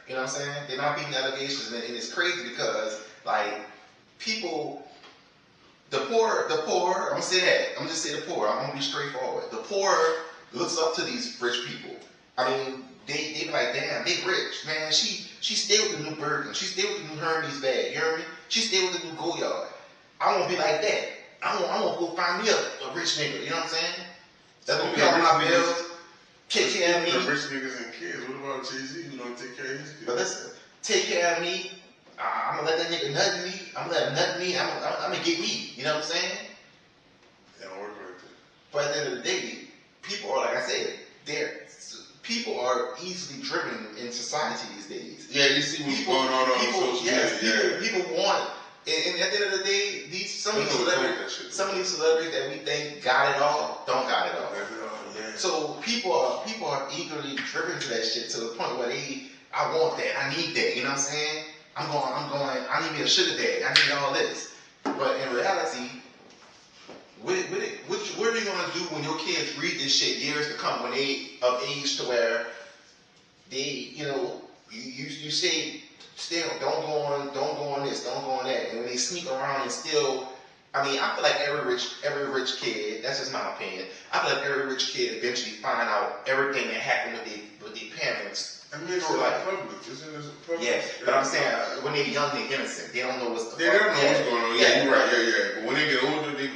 You know what I'm saying? They're not beating the allegations, and it's crazy because like people. The poor, I'm gonna say that. I'm gonna just say the poor. I'm gonna be straightforward. The poor looks up to these rich people. I mean, they be like, damn, they rich, man. She stay with the new Birkin. She stay with the new Hermes bag. You hear me? She stay with the new Goyard. I wanna be like that. I wanna go find me a rich nigga. You know what I'm saying? That's gonna be all my bills. Take care of me. The rich niggas and kids. What about Jay-Z who don't take care of his kids? But listen, take care of me. I'm gonna let that nigga nut me. I'm gonna let him nut me. I'm gonna get me. You know what I'm saying? It don't work like that. But at the end of the day, people are, like I said, people are easily driven in society these days. Yeah, you see what's going on social media. People want it. And at the end of the day, some of these celebrities that we think got it all, don't got it all. Yeah. So people are eagerly driven to that shit to the point where I want that, I need that, you know what I'm saying? I'm going, I need me a sugar daddy, I need all this. But in reality, what are you gonna do when your kids read this shit years to come when they of age to where they, you say still don't go on this, don't go on that, and when they sneak around and still, I mean, I feel like every rich kid, that's just my opinion. I feel like every rich kid eventually find out everything that happened with their parents. I mean, it's like public, isn't it? Public? Yeah, but I'm saying when they're young, they're innocent. They don't know what's they don't know what's going on. Yeah, you're right. Yeah. But when they get older, they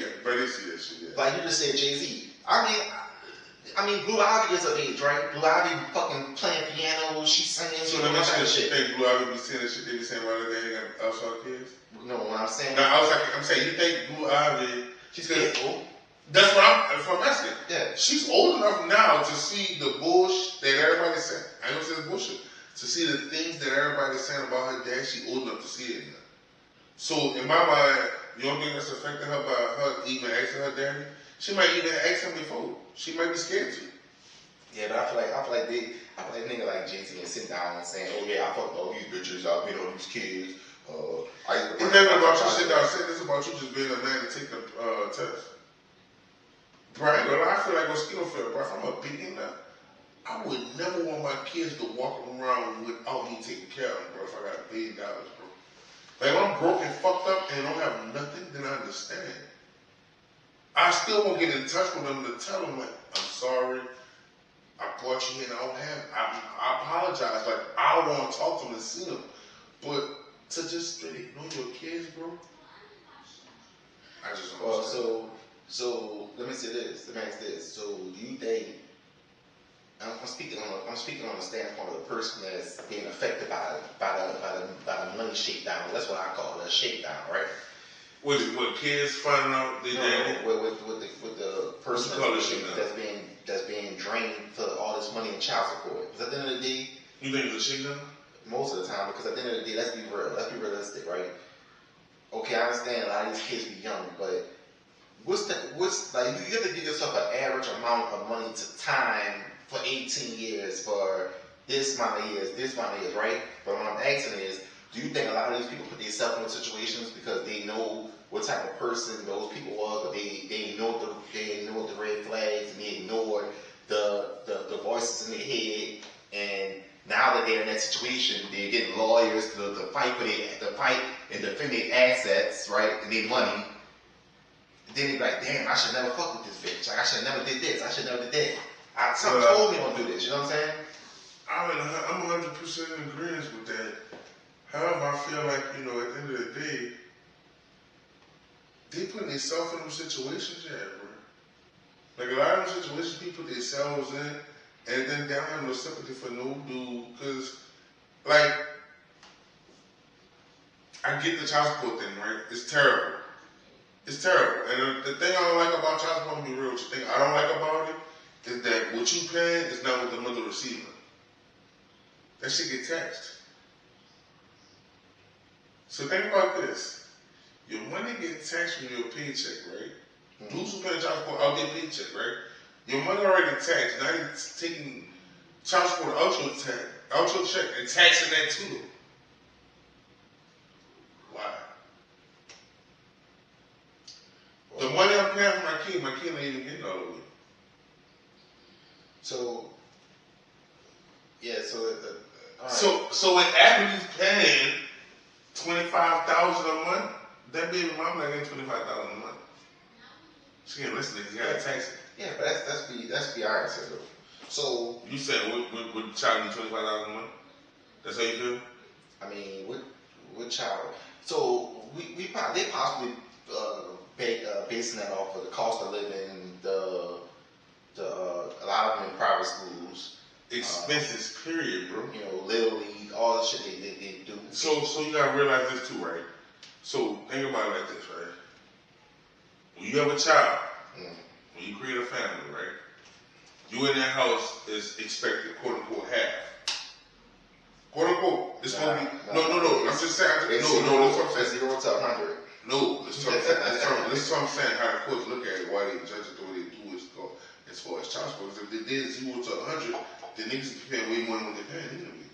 see that shit. Yeah. Like you just said, Jay-Z. I mean, Blue Ivy is of age, right? Blue Ivy fucking playing piano. She singing. So let me ask you, think Blue Ivy be saying that shit they be saying about her daddy got outside kids? No, what I'm saying. No, I'm saying you think Blue Ivy? She's careful. That's what I'm asking. Yeah. She's old enough now to see the bullshit that everybody's saying. I don't say it's bullshit. To see the things that everybody's saying about her dad, she's old enough to see it now. So in my mind, you don't think that's affecting her by her even asking her daddy? She might even ask him before. She might be scared to. Yeah, but I feel like nigga like Jay-Z and sit down and saying, oh yeah, I fucked all these bitches, I beat all these kids. It's never about you sit down and say this about you just being a man to take the test. Right? But I feel like mosquito feel, bro. If I'm a beating now, I would never want my kids to walk around without me taking care of them, bro. If I got $1 billion, bro. Like if I'm broke and fucked up and don't have nothing, then I understand. I still won't get in touch with them to tell them, like, I'm sorry, I brought you here and I don't have, I apologize. Like, I don't want to talk to them and see them. But to just straight ignore your kids, bro, I just don't understand. So let me say this. Let me ask this. So do you think? I'm speaking on the standpoint of the person that's being affected by the money shakedown. That's what I call it, a shakedown, right? With kids finding out they daddy? With the person that's being drained for all this money in child support. Because at the end of the day, you think it's a shakedown? Most of the time, because at the end of the day, let's be real. Let's be realistic, right? Okay, I understand a lot of these kids be young, but what's like you have to give yourself an average amount of money to time for 18 years for this amount of years, right? But what I'm asking is, do you think a lot of these people put themselves in those situations because they know what type of person those people was, or they ignored the red flags and they ignored the voices in their head, and now that they're in that situation, they're getting lawyers to fight and defend their assets, right, and their money. Then they be like, damn, I should never fuck with this bitch. Like I should never did this. I should never did that. Something told me don't do this. You know what I'm saying? I'm 100% in agreement with that. However, I feel like, at the end of the day, they put themselves in them situations, bro. Like a lot of them situations, people put themselves in, and then they don't have no sympathy for no dude, because, like, I get the child support thing, right? It's terrible. It's terrible. And the thing I don't like about child support, to be real with you, the thing I don't like about it is that what you paying is not what the mother receiving. That shit get taxed. So think about this. Your money gets taxed from your paycheck, right? Mm-hmm. Dudes who pay child support out their paycheck, right? Your money already taxed. Now you're taking child support out your check and taxing that too. Why? The money I'm paying for my kid ain't even getting all of it. So, yeah, So when Abby's paying $25,000 a month, that baby mom not getting $25,000 a month. She can't listen to it. You gotta tax it. Yeah, but that's be honest though. So you said what child need $25,000 a month? That's how you feel? I mean, what child? So they possibly basing that off of the cost of living, a lot of them in private schools. Expenses, period, bro. Little League, all the shit they do. So you gotta realize this too, right? So think about it like this, right? When you have a child, when you create a family, right? You in that house is expected, quote unquote, half. Quote unquote. It's gonna be no. I'm just saying. No. That's what I'm saying. 0 to 100. No. That's what I'm saying. How the courts look at it, why they judge it the way they do is go as far as child support. If they did 0 to 100, the niggas be paying way more than what they're paying anyway.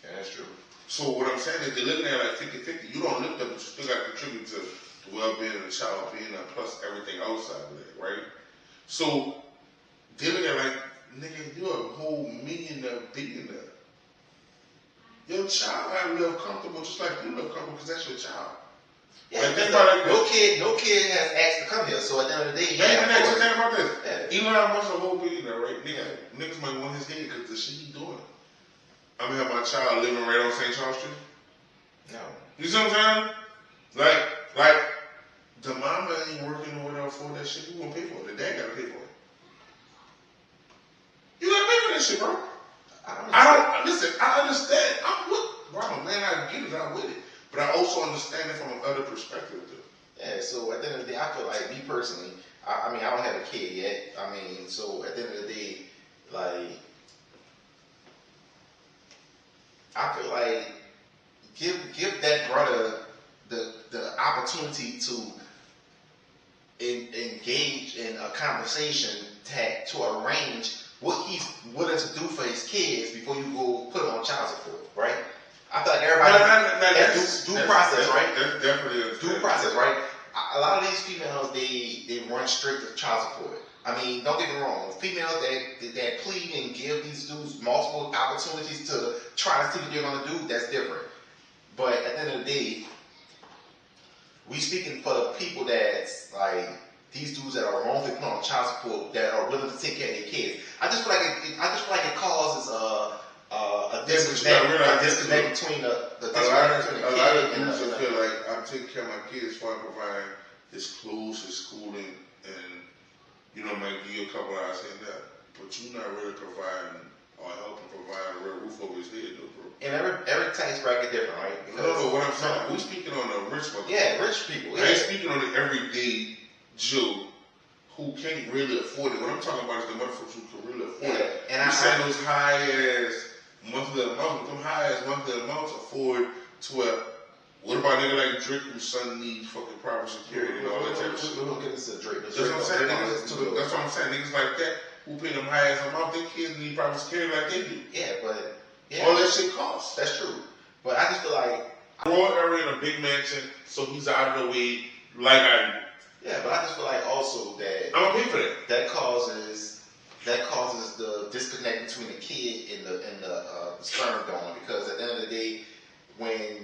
Yeah, that's true. So what I'm saying is they're looking at it like 50-50. You don't lift them, but you still got to contribute to the well-being of the child being there, plus everything outside of it, right? So they look at like, nigga, you're a whole millionaire, billionaire. Your child gotta live comfortable just like you live comfortable because that's your child. Yeah, like, no kid has asked to come here, so at the end of the day, think about this. Yeah. Elon Musk a whole billionaire, right? Niggas might want his head because the shit he doing. I'm gonna have my child living right on St. Charles Street. No. You see what I'm saying? Like, the mama ain't working or whatever for that shit. Who gonna pay for it? The dad gotta pay for it. You gotta pay for that shit, bro. I understand. I'm with Brahma, man. I get it. I'm with it. But I also understand it from another perspective, too. Yeah, so at the end of the day, I feel like, me personally, I mean, I don't have a kid yet. I mean, so at the end of the day, like, I feel like give that brother the opportunity to engage in a conversation to arrange what he's willing to do for his kids before you go put him on child support, right? I feel like everybody has due process, right? That's definitely a due process, right? A lot of these females, they run straight to child support. I mean, don't get me wrong. Females that plead and give these dudes multiple opportunities to try to see what they're gonna do, that's different. But at the end of the day, we speaking for the people that's like these dudes that are wrongfully put on child support that are willing to take care of their kids. I just feel like it causes a disconnect between the kid and a lot of dudes feel like I'm taking care of my kids while I'm providing his clothes, his schooling, and you know, might give you a couple hours here and there. But you're not really providing or helping provide a real roof over his head, though, bro. And every tax bracket different, right? No, what I'm saying, we're speaking on the rich one. Yeah, rich people. I ain't speaking on the everyday Joe who can't really afford it. What I'm talking about is the motherfuckers who can really afford it. And I'm saying those high ass monthly amounts, them high ass monthly amounts afford to what about a nigga like Drake whose son needs fucking proper security and all that type of shit? We're gonna get into Drake. That's what I'm saying. That's what I'm saying. Niggas like that who pay them high ass amounts, their kids need proper security like they do. Yeah, but all that shit costs. That's true. But I just feel like rural area in a big mansion, so he's out of the way like I do. Yeah, but I just feel like also that I'm gonna pay for that. That causes the disconnect between the kid and the sperm donor, because at the end of the day, when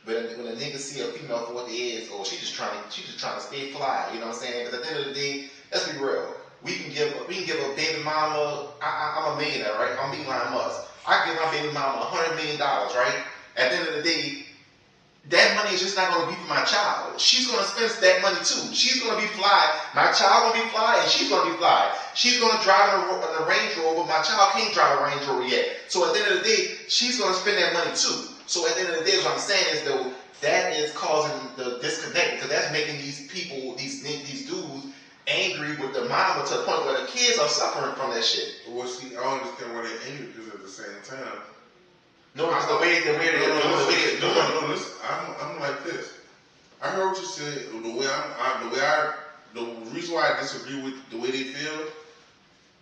a nigga see a female for what they is, or she's just trying to stay fly, you know what I'm saying? Because at the end of the day, let's be real. We can give a baby mama. I'm a millionaire, right? I'm Elon Musk. I give my baby mama $100 million, right? At the end of the day, that money is just not going to be for my child. She's going to spend that money too. She's going to be fly. My child going to be fly, and she's going to be fly. She's going to drive a Range Rover. My child can't drive a Range Rover yet. So at the end of the day, she's going to spend that money too. So at the end of the day, what I'm saying is, though, that is causing the disconnect, because that's making these people, these dudes, angry with the mama to the point where the kids are suffering from that shit. Well, see, I don't understand why they're angry, because at the same time, no, it's the way they're doing it. No, listen, I'm like this. I heard what you said. The reason why I disagree with the way they feel,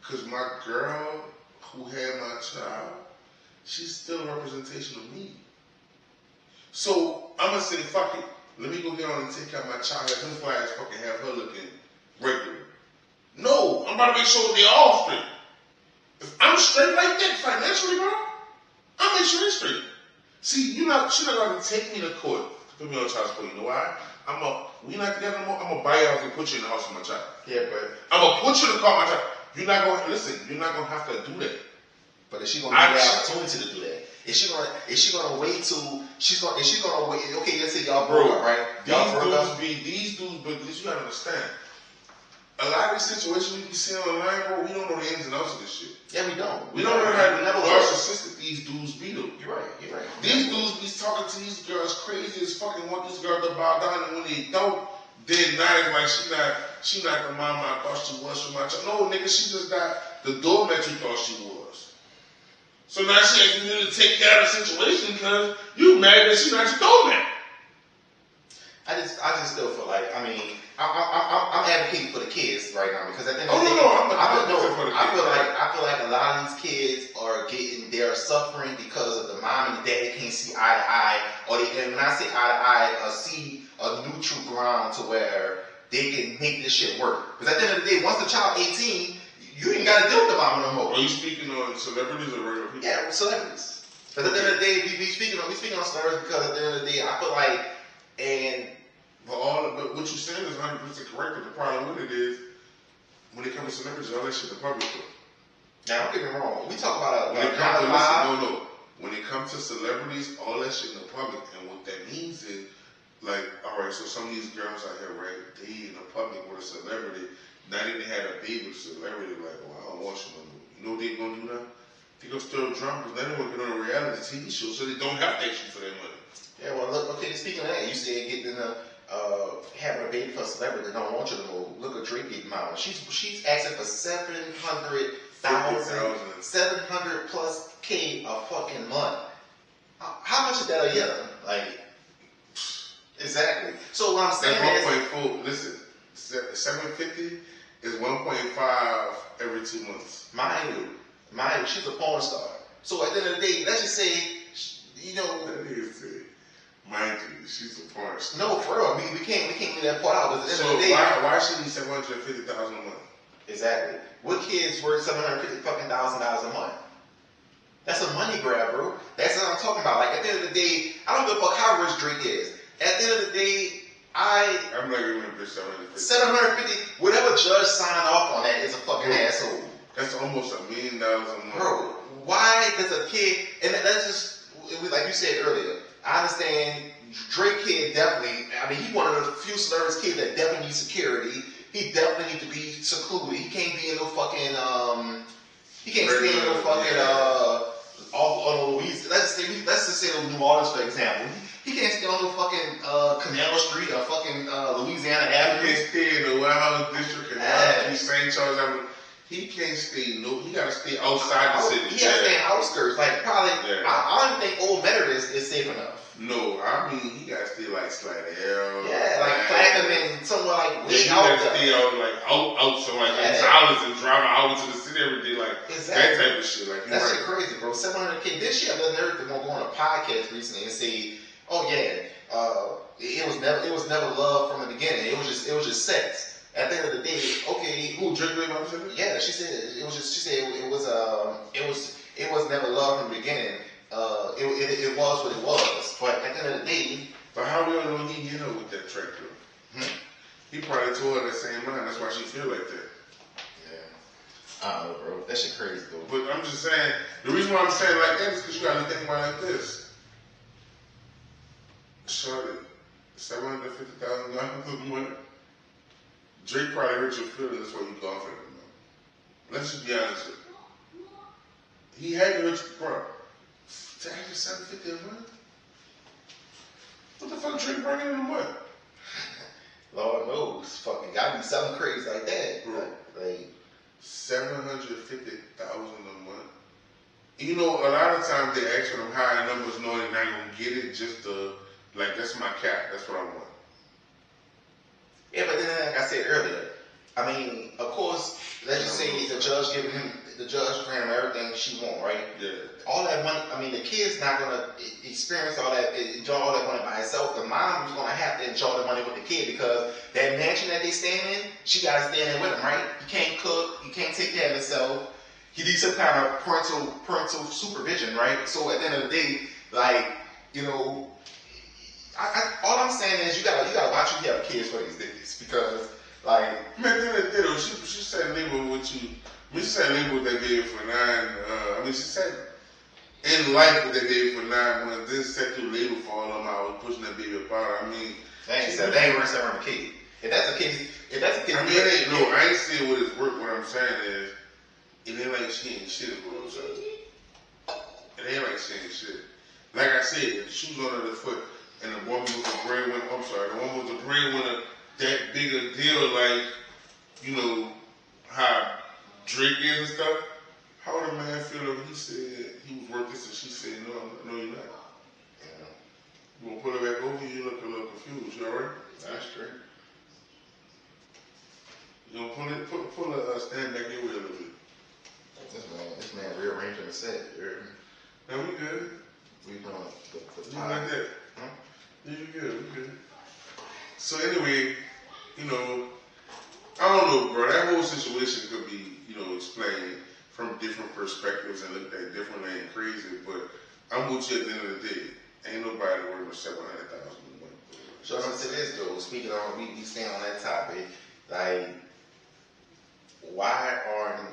because my girl who had my child, she's still a representation of me. So I'm gonna say, fuck it. Let me go get on and take care of my child. Have him fly as fucking have her looking regular. No, I'm about to make sure they're all straight. If I'm straight like that financially, bro, I'll make sure they're straight. See, she's not gonna take me to court to put me on child support. You know why? We not together no more. I'm gonna buy you a house and put you in the house with my child. Yeah, but I'm gonna put you in the car with my child. You're not gonna have to do that. But is she gonna have the opportunity to do that? Is she gonna wait till is she gonna wait? Okay, let's say y'all broke up, right? These dudes, but you gotta understand. A lot of these situations we be seeing online, bro, we don't know the ins and outs of this shit. Yeah, we don't. We don't know how narcissistic these dudes be, though. You're right. These dudes be talking to these girls crazy as fucking want this girl to bow down, and when they don't, they're not like she not the mama I thought she was for my child. No, nigga, she just got the doormat you thought she was. So now she ain't need to take care of the situation because you mad that she not your doormat. I just still feel like, I mean, I'm advocating for the kids right now, because at the end of the day, I feel like a lot of these kids they're suffering because of the mom and the dad can't see eye to eye, and when I say eye to eye, see a neutral ground to where they can make this shit work. Because at the end of the day, once the child 18, you ain't got to deal with the mama no more. Are you speaking on celebrities or regular people? Yeah, celebrities. But at the end of the day, we speaking on celebrities because at the end of the day, I feel like, but what you're saying is 100% correct. But the problem with it is, when it comes to celebrities, all that shit the public do. Now, don't get me wrong. We talk about when it comes to celebrities, all that shit in the public, and what that means is, like, all right, so some of these girls out here, right, they in the public with a celebrity, now they had a baby with a celebrity, like, well, I don't want you no more. You know what they gonna do now? They gonna stir up drama because they don't want to get on a reality TV show, so they don't have to ask you for that money. Yeah, well, look, okay, speaking of that, you said getting having a baby for a celebrity that don't want you no more. Look at Drake getting married. She's asking for 700 plus K a fucking month. How much is that a year? Like, exactly. So what I'm saying that's 1.4. Listen, 750 is 1.5 every 2 months. Mind you, she's a porn star. So at the end of the day, let's just say, you know. That is it. Mind you, she's a porn star. No, for real. We can't leave that part out. At the end of the day, why should he $750,000 a month? Exactly. What kid's worth $750,000 a month? That's a money grab, bro. That's what I'm talking about. Like, at the end of the day, I don't give a fuck how rich Drake is. At the end of the day, I'm not giving him $750,000. 750. Whatever judge signed off on that is a fucking asshole. That's almost $1 million a month. Bro, why does a kid? And that's just like you said earlier. I understand Drake kid definitely. I mean, he's one of the few celebrities kids that definitely need security. He definitely needs to be secluded. He can't be in no fucking he can't stay in no fucking on Louisiana. Let's just say New Orleans for example. He can't stay on no fucking Canal Street or fucking Louisiana Avenue. He can't stay in the Warehouse District and St. Charles Avenue. He can't stay. No, he gotta stay outside the city. He gotta stay in outskirts. Like probably. Yeah. I don't even think Old Methodist is safe enough. No, I mean he gotta stay like Slidell. Yeah, like Platinum and somewhere like way out out there. Stay out like out somewhere like Dallas and driving out into the city every day, like that type of shit. Like that shit crazy, bro. 700K. This shit, I've done everything. Gonna go on a podcast recently and say, oh yeah, it was never love from the beginning. It was just sex. At the end of the day, okay, who Drake about to say? Yeah, she said it was just. She said it was never love from the beginning. It was what it was. But at the end of the day, but how do you know he hit her with that track though? He probably told her that same line. That's why she feel like that. Yeah, I don't know, bro. That shit crazy though. But I'm just saying, the reason why I'm saying like that is because you gotta think about it like this. Shorty, $750,000 a month. Drake probably hurt your feelings, that's why you gone for him. Let's just be honest with you. He had to hurt your bro. To ask you $750 a month? What the fuck Drake bringing in a month? Lord knows, fucking gotta be something crazy like that. Bro, like $750,000 a month. You know, a lot of times they ask for them higher numbers knowing they're not gonna get it just to, like, that's my cap, that's what I want. Yeah, but then like I said earlier, I mean, of course, let's just say the judge giving him everything she want, right? Yeah. All that money, I mean, the kid's not gonna experience all that, enjoy all that money by herself. The mom's gonna have to enjoy the money with the kid because that mansion that they staying in, she gotta stay in there with him, right? You can't cook, you can't take care of yourself. He needs some kind of parental supervision, right? So at the end of the day, like, you know, all I'm saying is you gotta watch who you have kids for these days because, like, man, she said label with you. She said label with that baby for 9. She said in life with that baby for 9 months. This set through label for all of them. I was pushing that baby apart. I mean, they ain't worth around the kid. If that's the case, I mean, it ain't no. I ain't saying what it's worth. What I'm saying is, it ain't like she ain't shit. Is what I'm saying. It ain't like she ain't shit. Like I said, if the shoes on her foot. And the woman was a breadwinner. I'm sorry, the woman was a breadwinner. That big a deal, like, you know, how Drake is and stuff. How would a man feel if he said he was worth this and she said, no, you're not? Yeah. You want to pull her back over? You look a little confused. You all right? That's straight. You gonna pull a stand back your way a little bit. This man rearranging the set. No, we good. We doing the You like that? Huh? Yeah, we good. So anyway, you know, I don't know, bro. That whole situation could be, you know, explained from different perspectives and looked at differently and crazy. But I'm with you at the end of the day. Ain't nobody worth no 700,000. So I'm gonna say this though. Speaking on, we staying on that topic. Like, why aren't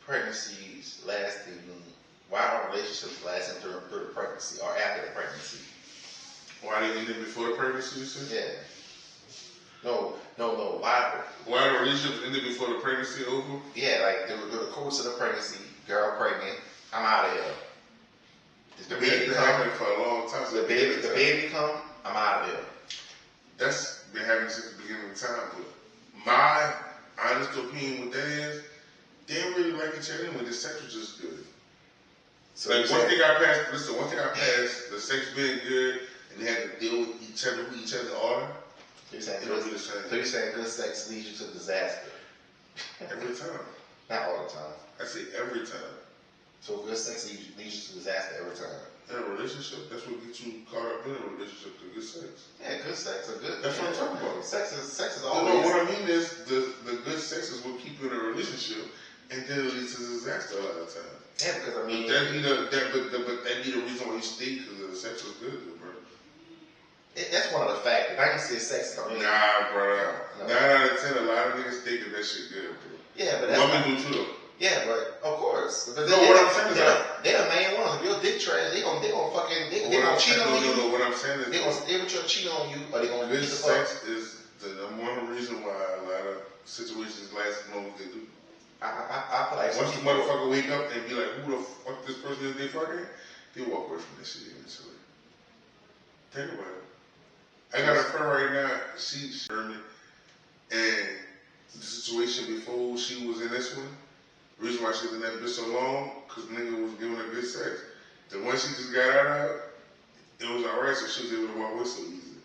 pregnancies lasting? Why aren't relationships lasting through the pregnancy or after the pregnancy? Why they ended before the pregnancy? You said? Yeah. No. Why the relationship ended before the pregnancy over? Yeah, like through the course of the pregnancy, girl pregnant, I'm out of here. The baby happening for a long time. The baby come, I'm out of here. That's been happening since the beginning of time. But my honest opinion with that is, they didn't really like each other anyway. The sex was just good. So like once they got past the sex being good, and they had to deal with each other, who each other are. So you're saying good sex leads you to disaster? Every time. Not all the time. I say every time. So good sex leads you to disaster every time. In a relationship, that's what gets you caught up in a relationship, the good sex. Yeah, good sex are good. That's what I'm talking about. Sex is always... No, what I mean is, the good sex is what keep you in a relationship, and then it leads to disaster a lot of times. Yeah, because I mean... But that be the reason why you stay, because the sex was good, bro. That's one of the factors. I can say sex is... Nah, bro. 9 out of 10, a lot of niggas think that shit good, bro. Yeah, but that's... Women do too, though. Yeah, but of course. What I'm saying is they're the main ones. If your dick trash, they gonna cheat on you. No, what I'm saying is they gonna cheat on you, or they gonna good sex is the number one reason why a lot of situations last as long as they do. I feel like once the motherfucker wake up and be like, who the fuck this person is they fucking, they walk away from this shit eventually. Think about it. I got a friend right now. She heard me, and the situation before she was in this one. The reason why she was in that bitch so long, because nigga was giving her good sex. Then once she just got out of it was alright, so she was able to walk away so easy.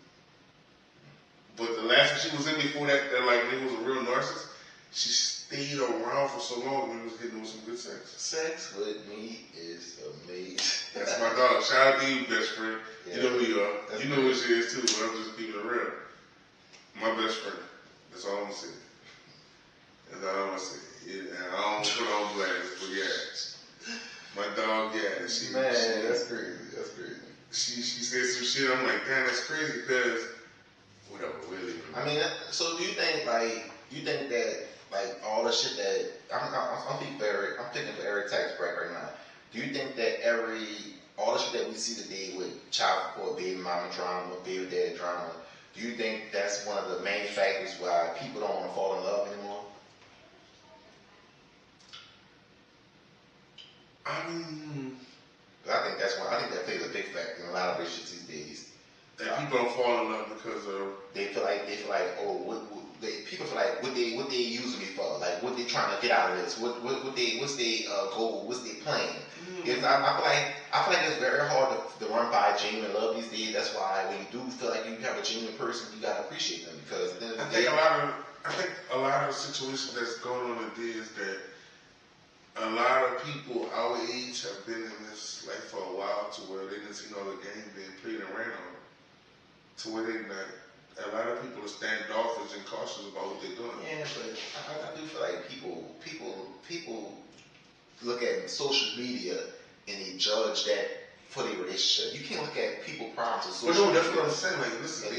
But the last one she was in before that like nigga was a real narcissist, she stayed around for so long and was hitting with some good sex. Sex with me is amazing. That's my dog. Shout out to you, best friend. Yeah, you know who you are. You know who she is too, but I'm just keeping it real. My best friend. That's all I'm gonna say. That's all I'm gonna say. Yeah, I don't put on blast, but yeah. My dog, yeah. That's crazy. That's crazy. She said some shit, I'm like, damn, that's crazy, because whatever, we'll leave it. I mean, so do you think that like all the shit that I'm thinking for Eric Tax Break right now. Do you think that all the shit that we see today with child support, baby mama drama, baby daddy drama, do you think that's one of the main factors why people don't want to fall in love anymore? I think that plays a big factor in a lot of relationships these days. That people don't fall in love because of they feel like people feel like what they using me for, like what they trying to get out of this, what's their goal, what's their plan. I feel like it's very hard to run by a genuine love these days. That's why when you do feel like you have a genuine person, you gotta appreciate them, because I think a lot of situations that's going on today is that a lot of people our age have been in this life for a while, to where they didn't see all the game being played and ran on, to where they not. A lot of people are standoffish and cautious about what they're doing. Yeah, but I do feel like people look at social media and they judge that for their relationship. You can't look at people problems on social media. But no, that's what I'm saying. Like, listen,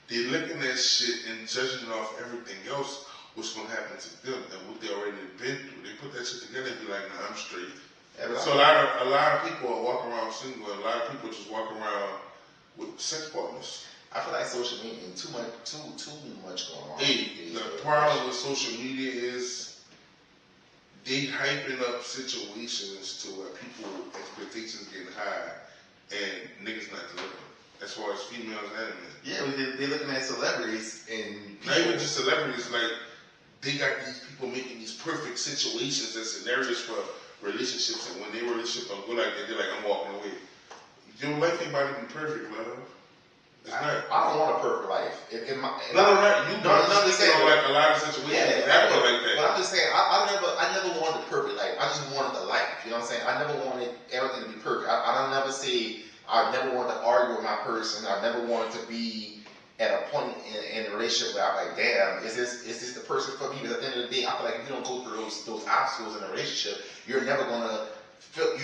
they're looking at shit and judging off everything else, what's going to happen to them and what they already been through. They put that shit together and be like, nah, I'm straight. So a lot of people are walking around single, and a lot of people just walk around with sex partners. I feel like social media and too much going on. Hey, the problem with social media is they hyping up situations to where people expectations getting high and niggas not delivering. As far as females and men. Yeah, they're looking at celebrities and not even just celebrities, like they got these people making these perfect situations and scenarios for relationships, and when their relationship don't go like that, they're like, I'm walking away. Your life ain't about to be perfect, love. I don't want a perfect life. You don't understand like a lot of situations happen like that. But I'm just saying, I never wanted a perfect life. I just wanted the life. You know what I'm saying? I never wanted everything to be perfect. I don't never say I never wanted to argue with my person. I never wanted to be at a point in the relationship where I'm like, damn, is this the person for me? Because at the end of the day, I feel like if you don't go through those obstacles in a relationship, you're never gonna feel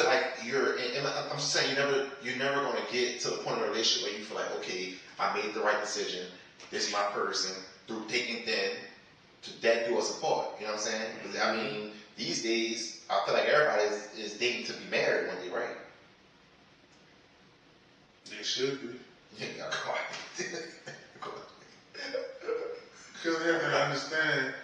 like you're. And I'm just saying, you're never gonna get to the point of a relationship where you feel like, okay, I made the right decision. This is my person. Through thick and thin, that do us apart. You know what I'm saying? Because I mean, these days, I feel like everybody is dating to be married one day, right? They should be. Yeah, quiet. Because they have to understand,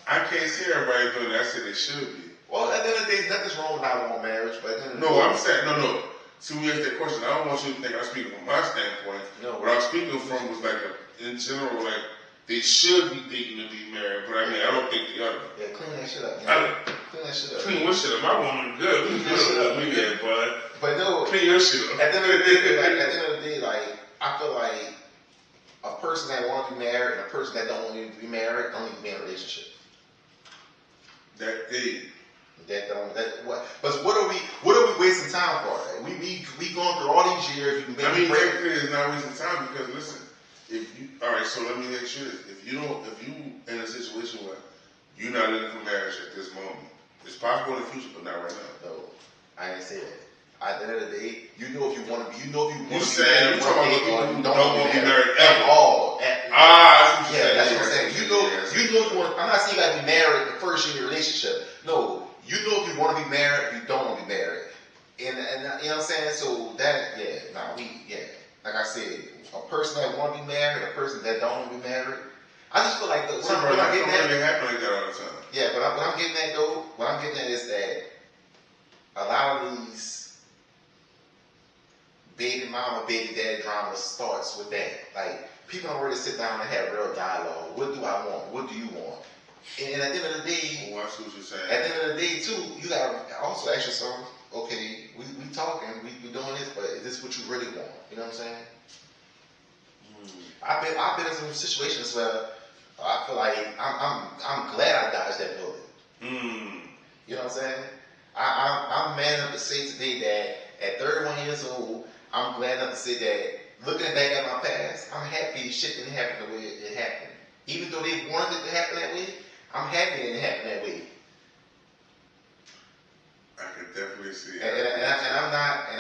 I can't see everybody doing that. I said they should be. Well, at the end of the day, nothing's wrong with not wanting marriage, but I'm saying, no. See, we asked that question. I don't want you to think I'm speaking from my standpoint. No. What I'm speaking from was like, in general, like, they should be thinking to be married, but I mean, I don't think they are. Yeah, clean that shit up. Clean that shit up. Clean what shit up? My woman good. We good. We good, bud. But no, clean your shit up. At the end of the day, like, I feel like a person that wants to be married and a person that don't want to be married don't need to be in a relationship. That day. But what are we wasting time for? We going through all these years. Technically, it's not wasting time because listen, alright, so let me make sure this. If you in a situation where you're not looking for marriage at this moment, it's possible in the future, but not right now. No, I didn't say that. At the end of the day, you know if you want to be, you know if you want to be married. You're talking about people who don't want to be married at all. That's what I'm saying. You know if you want. I'm not saying you got to be married the first year of your relationship. No, you know if you want to be married, you don't want to be married. And you know what I'm saying? So that, like I said, a person that want to be married, a person that don't want to be married. I just feel like what I'm getting at. It happen like that all the time. Yeah, but what I'm getting at though, what I'm getting at is that a lot of these baby mama, baby dad drama starts with that. Like, people don't really sit down and have real dialogue. What do I want? What do you want? And at the end of the day, I see what you're saying. At the end of the day, too, you gotta also ask yourself, okay, we talking, we doing this, but is this what you really want? You know what I'm saying? I've been in some situations where I feel like I'm glad I dodged that bullet. You know what I'm saying? I'm man enough to say today that at 31 years old, I'm glad enough to say that looking back at my past, I'm happy shit didn't happen the way it happened. Even though they wanted it to happen that way, I'm happy it didn't happen that way. I can definitely see it. And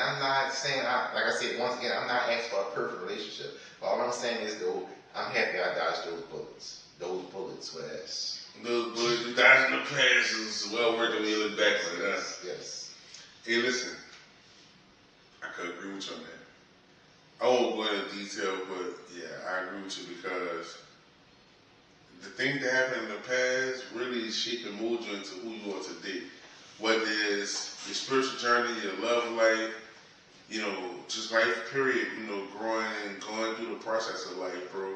I'm not saying, like I said, once again, I'm not asking for a perfect relationship. But all I'm saying is, though, I'm happy I dodged those bullets. Those bullets, those bullets you dodged in the past is well worth it when you look back on it. Yes. Hey, listen, I could agree with you on that. I won't go into detail, but yeah, I agree with you because the things that happened in the past really shape and mold you into who you are today. Whether it's your spiritual journey, your love life, just life period, growing and going through the process of life, bro.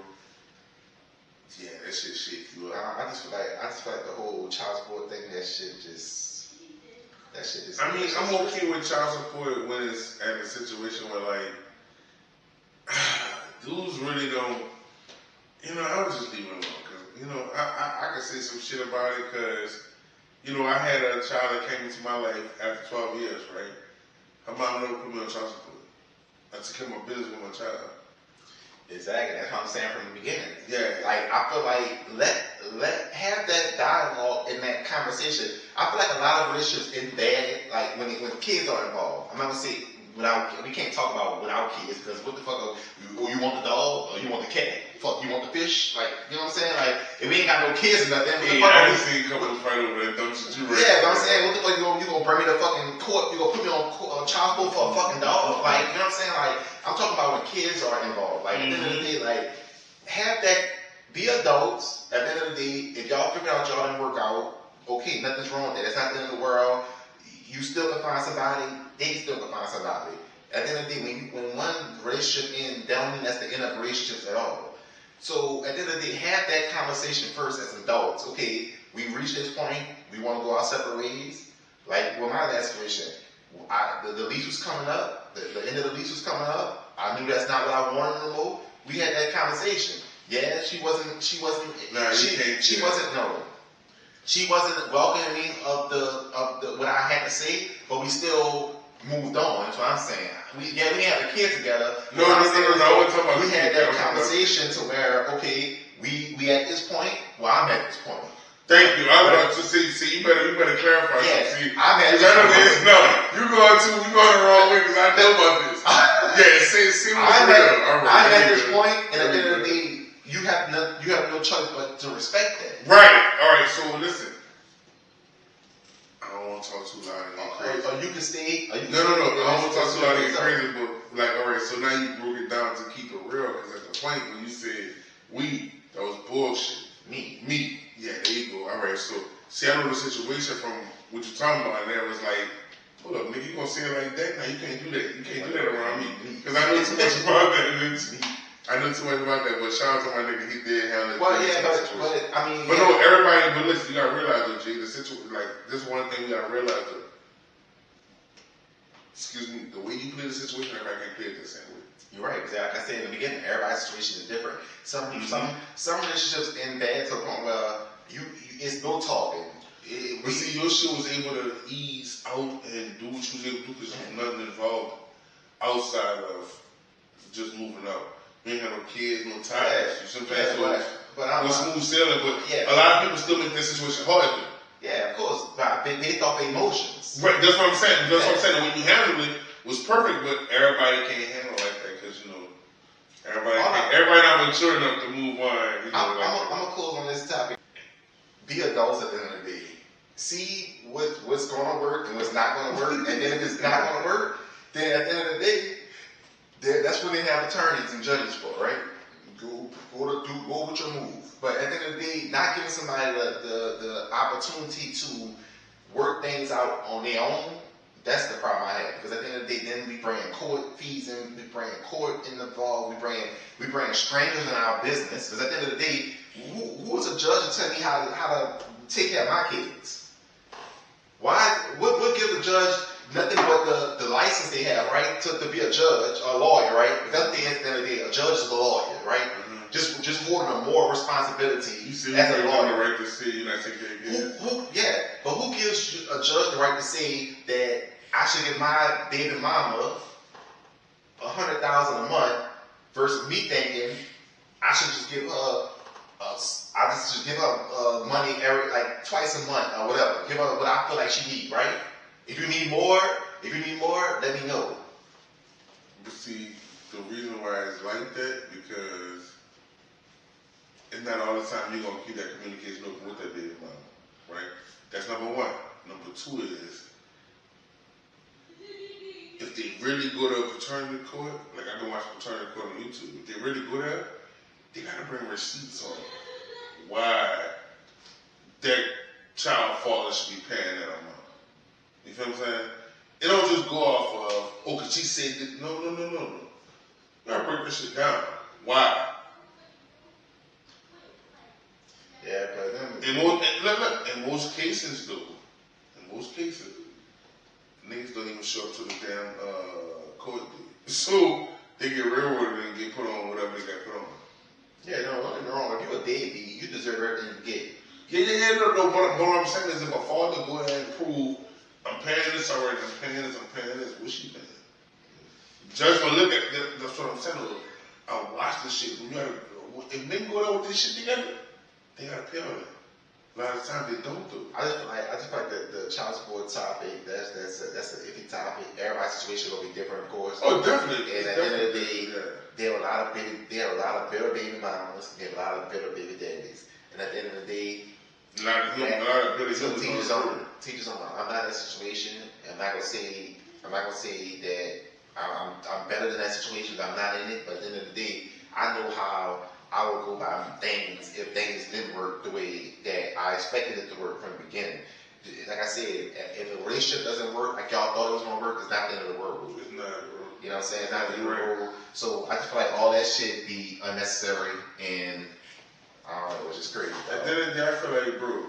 Yeah, that shit shake you up. I just feel like the whole child support thing, that shit just. I mean, I'm okay with child support when it's at a situation where like dudes really don't. I would just leave it alone because I can say some shit about it because I had a child that came into my life after 12 years, right? Her mom never put me on child support. I took care of my business with my child. Exactly, that's what I'm saying from the beginning. Yeah. Like, I feel like let have that dialogue in that conversation. I feel like a lot of relationships end bad, like when kids are involved. I'm not gonna say we can't talk about without kids because what the fuck? You want the dog or you want the cat? Fuck, you want the fish? Like, you know what I'm saying? Like, if we ain't got no kids or nothing, I just seen a couple of fight over that dumb shit too, right? Yeah, but I'm saying, what the fuck you gonna bring me to fucking court? You gonna put me on child support for a fucking dog? Like, you know what I'm saying? Like, I'm talking about when kids are involved. Like, at the end of the day, like, have that, be adults. At the end of the day, if y'all figure out y'all didn't work out, okay, nothing's wrong with that. It's not the end of the world. You still can find somebody. They still can find somebody. At the end of the day, when one relationship ends, that don't mean that's the end of relationships at all. So at the end of the day, have that conversation first as adults. Okay, we reached this point. We want to go our separate ways. Like with my last relationship, the lease was coming up. The end of the lease was coming up. I knew that's not what I wanted anymore. We had that conversation. Yeah, she wasn't welcoming me of the what I had to say, but we still moved on. That's what I'm saying. We didn't have a kid together. No. I wasn't talking about. We had that conversation to where, okay, we at this point. Well, I'm at this point. Thank you. I was about to see. You better clarify. Yeah, see, I'm at this point. No, you going the wrong way because I know about this. Yeah, see what's real. I'm at this point, and at the end of the day, you have no choice but to respect that. Right. All right. So listen. I don't want to talk too loud and get crazy. Or you can stay. No. I don't want to talk too loud and get crazy, but like, all right. So now you broke it down to keep it real, because at the point when you said we, that was bullshit. Me. Yeah, there you go. All right. So see, I know the situation from what you're talking about, and there was like, hold up, nigga, you gonna say it like that? Now you can't do that. You can't do that around me, because I know too much about that. I know too much about that, but shout out to my nigga, he did handle it. Well, yeah, but I mean, but no, everybody, but listen, you gotta realize though, Jay, the situation, like, this one thing you gotta realize though. Excuse me, the way you play the situation, everybody can play it the same way. You're right, because like I said in the beginning, everybody's situation is different. Some relationships end bad to the point where it's no talking. But see, your shit was able to ease out and do what you was able to do because there was nothing involved outside of just moving out. You ain't have no kids, no ties. You see what I'm saying? But I'm smooth sailing, but a lot of people still make that situation hard. Yeah, of course. But based off emotions. Right, that's what I'm saying. That's what I'm saying. When you handle it, was perfect, but everybody can't handle like that because, you know, everybody not mature enough to move on. You know, I'm going to close on this topic. Be adults at the end of the day. See what's going to work and what's not going to work. And then if it's not going to work, then at the end of the day, that's what they have attorneys and judges for, right? Go with your move. But at the end of the day, not giving somebody the opportunity to work things out on their own, that's the problem I have. Because at the end of the day, then we bring court fees in, we bring court involved, we bring strangers in our business. Because at the end of the day, who is a judge to tell me how to take care of my kids? What gives a judge nothing but the license they have, right, to be a judge or a lawyer, right? Because at the end of the day, a judge is a lawyer, right? Mm-hmm. Just more than a moral responsibility as a lawyer. The right to say you're not taking care of kids. But who gives a judge the right to say that I should give my baby mama $100,000 a month versus me thinking I should just give her money twice a month or whatever. Give her what I feel like she needs, right? If you need more, let me know. But see, the reason why it's like that because it's not all the time you're gonna keep that communication open with that baby mama, right? That's number one. Number two is if they really go to a paternity court, like I've been watching paternity court on YouTube, if they really go there, they gotta bring receipts on why that child father should be paying that amount. You feel what I'm saying? It don't just go off of, cause she said that. No. You gotta break this shit down. Why? Yeah, but in most cases, niggas don't even show up to the damn court date. So they get railroaded and get put on whatever they got put on. Yeah, no, don't get me wrong. If you're a deadbeat, you deserve everything you get. Yeah. No. What I'm saying is, if a father go ahead and prove I'm paying this already, I'm paying this, what's she paying? Judge will look at that's what I'm saying. I watch this shit. If niggas go there with this shit together, they gotta pay on it. A lot of times they don't do. I just feel like the child support topic, that's an iffy topic. Everybody's situation will be different, of course. Oh, definitely. And at the end of the day, there are a lot of bitter baby mamas, there are a lot of bitter baby daddies. And at the end of the day, a lot of bitter teachers on. I'm not in that situation. I'm not gonna say that I'm better than that situation. I'm not in it. But at the end of the day, I know how I would go about things if things didn't work the way that I expected it to work from the beginning. Like I said, if a relationship doesn't work like y'all thought it was going to work, it's not the end of the world. It's not, bro. You know what I'm saying? It's not the end of the world. So I just feel like all that shit be unnecessary and I don't know, it was just crazy. At the end of the day, I feel like, bro,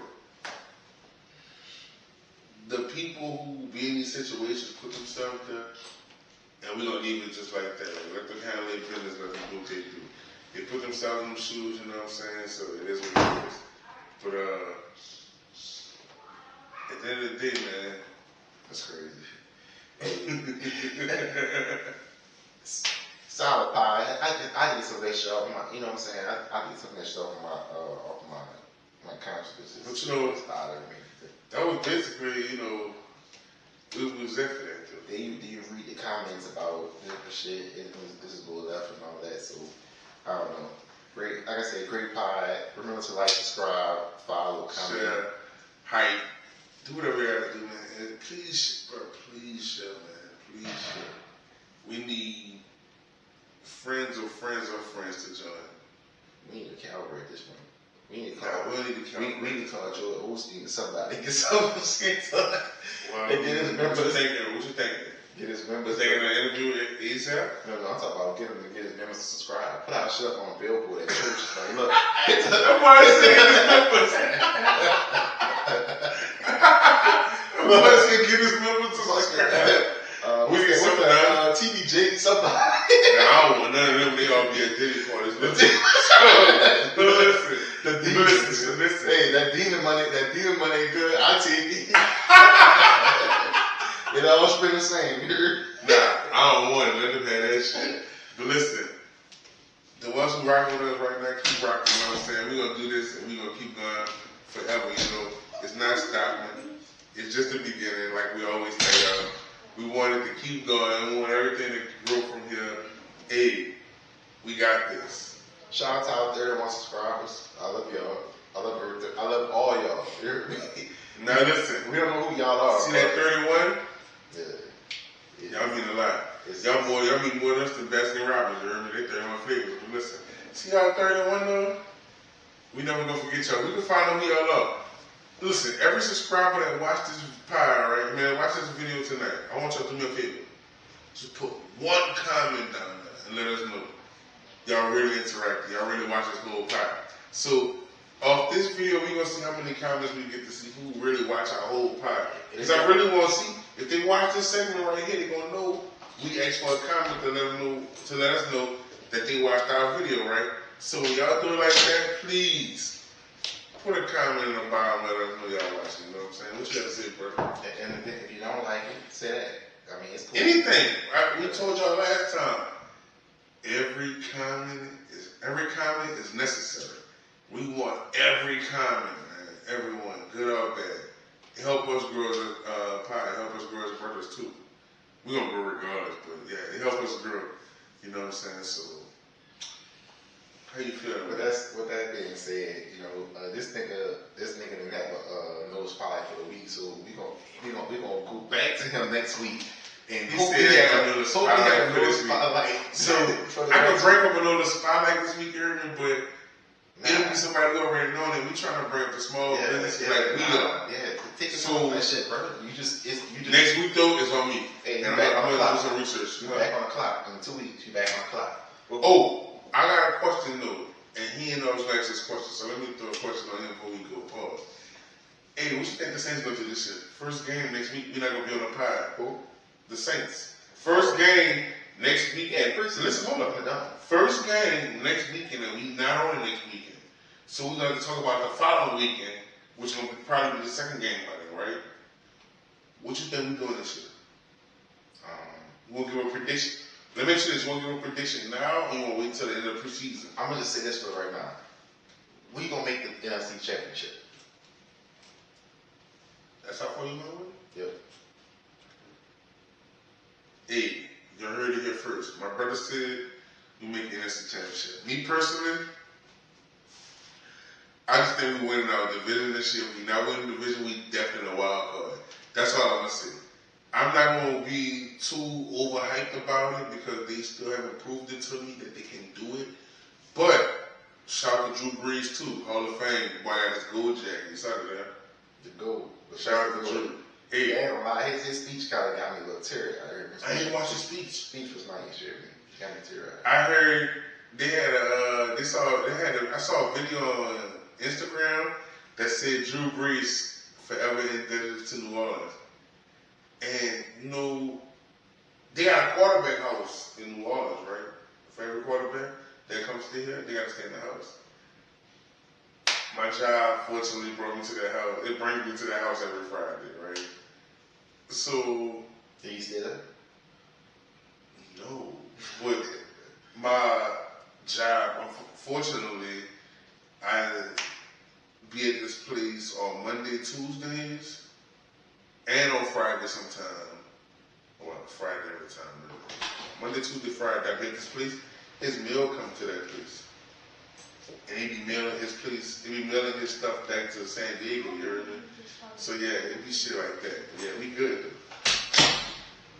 the people who be in these situations put themselves there, and we're going to leave it just like that. Let them handle their business, let them do what they do. They put themselves in them shoes, you know what I'm saying? So it is what it is. But at the end of the day, man, that's crazy. Solid pie. I get some of that shit off my, you know what I'm saying? I get some of that shit off my consciousness. But you know, it's bothering me. that was basically, you know, we was there for that though. Do you read the comments about different shit? This is bull left and all that. So I don't know. Great, like I said, great pie. Remember to like, subscribe, follow, comment, share, hype, do whatever you gotta do, man. And please, bro, please share, man. Please share. We need friends of friends of friends to join. We need a Calvary at this point. We need to Nah, call. we don't need to count. We need to call Joel Osteen or somebody. Get some shit done. Well, And get his members. What you thinking? Get his Was members. they gonna interview ASAP? No, I'm talking about get him to get his members to subscribe. Put our shit up on a billboard at church. Like, look, That's why I said his members. That's why I said get his members to subscribe. We get something done. TVJ, somebody. I don't want none of them. They all be at Diddy parties. Listen. Listen. Hey, that demon money ain't good. I take it. It all spin the same. Nah, I don't want it. Let them have that shit. But listen, the ones who rock with us right now, keep rocking. You know what I'm saying? We're gonna do this and we're gonna keep going forever. You know, it's not stopping. It's just the beginning, like we always say. We wanted to keep going. We want everything to grow from here. Hey, we got this. Shout out to our 31 subscribers. I love y'all. I love everything. I love all y'all. Now listen. We don't know who y'all are. See that 31? Yeah. Y'all mean a lot. Y'all mean more than us than Baskin Robbins. You heard me? They 31 flavors. But listen, see y'all 31 though? We never gonna forget y'all. We can find out who y'all are. Listen, every subscriber that watched this pie, right, man, watch this video tonight. I want y'all to do me a favor. Just put one comment down there and let us know. Y'all really interacted. Y'all really watch this whole pie. So, off this video, we're gonna see how many comments we get to see who really watch our whole pie. Because I really want to see, if they watch this segment right here, they're gonna know we asked for a comment to let us know that they watched our video, right? So when y'all do it like that, please put a comment in the bottom, let us know y'all watching. You know what I'm saying? What you got to say, bro? And if you don't like it, say that. I mean, it's cool. Anything. We told y'all last time. Every comment is necessary. We want every comment, man. Everyone, good or bad. It help us grow as a pie. It help us grow as brothers too. We're gonna grow regardless, but yeah, it help us grow. You know what I'm saying? So, how you feel? With that being said, you know, this nigga didn't have a nose pie for the week, so we gonna go back to him next week. And he said he had a nose spotlight for this week. So I can break up a little spotlight this week, Irvin, but it'll be somebody who already know it. We trying to bring up the small businesses like we are. Yeah, take it on that shit, bro. You just next week though is on me. Hey, and I'm gonna do some research. You back on the clock in 2 weeks. You back on the clock. Oh, I got a question though, and he ain't always likes this question, so let me throw a question on him before we go pause. Hey, what you think the Saints gonna do this year? First game next week, we're not gonna be on the pie. Who? The Saints. First game next weekend. Yeah, listen, hold up. First game next weekend, and we not on next weekend. So we're going to talk about the following weekend, which will probably be the second game by then, right? What you think we're doing this year? We'll give a prediction. Let me mention this. We'll give a prediction now, and we'll wait until the end of the preseason. I'm going to say this for right now. We going to make the NFC Championship. That's how far you know it? Yep. Hey, you heard it here first. My brother said we make the NFC Championship. Me personally, I just think we winning our division this year. If we not winning the division, we definitely a wild card. That's all I'm gonna say. I'm not gonna be too overhyped about it because they still haven't proved it to me that they can do it. But shout out to Drew Brees too, Hall of Fame. Boy, I got his gold jacket. You saw that? The gold. Shout out to Drew. Hey, yeah, his speech kind of got me a little teary. I didn't watch his speech. Speech was nice, yeah. Got me teary. I heard they had I saw a video on Instagram that said Drew Brees forever indebted to New Orleans. And you know, they got a quarterback house in New Orleans, right? For every quarterback that comes to here, they gotta stay in the house. My job fortunately brought me to that house. It brings me to that house every Friday, right? So Did you stay there? No. With my job, unfortunately, I be at this place on Monday, Tuesdays, and on Friday sometime. Well, Friday every time. Really. Monday, Tuesday, Friday, I be at this place. His mail come to that place. And he be mailing his stuff back to San Diego, you heard me? So yeah, it be shit like that. Yeah, we good though.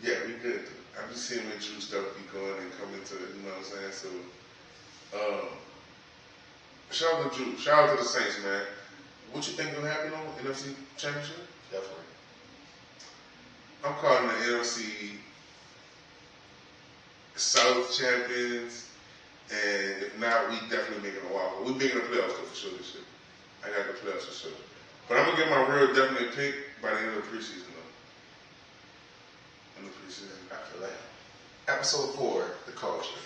Yeah, we good though. I be seeing when Drew stuff be going and coming to, you know what I'm saying? So, shout out to Drew. Shout out to the Saints, man. What you think gonna happen on NFC Championship? Definitely. I'm calling the NFC South champions. And if not, we definitely making a walk. We're making the playoffs though, for sure this year. I got the playoffs for sure. But I'm going to get my real definite pick by the end of the preseason though. In the preseason. I feel that. Episode 4, The Culture.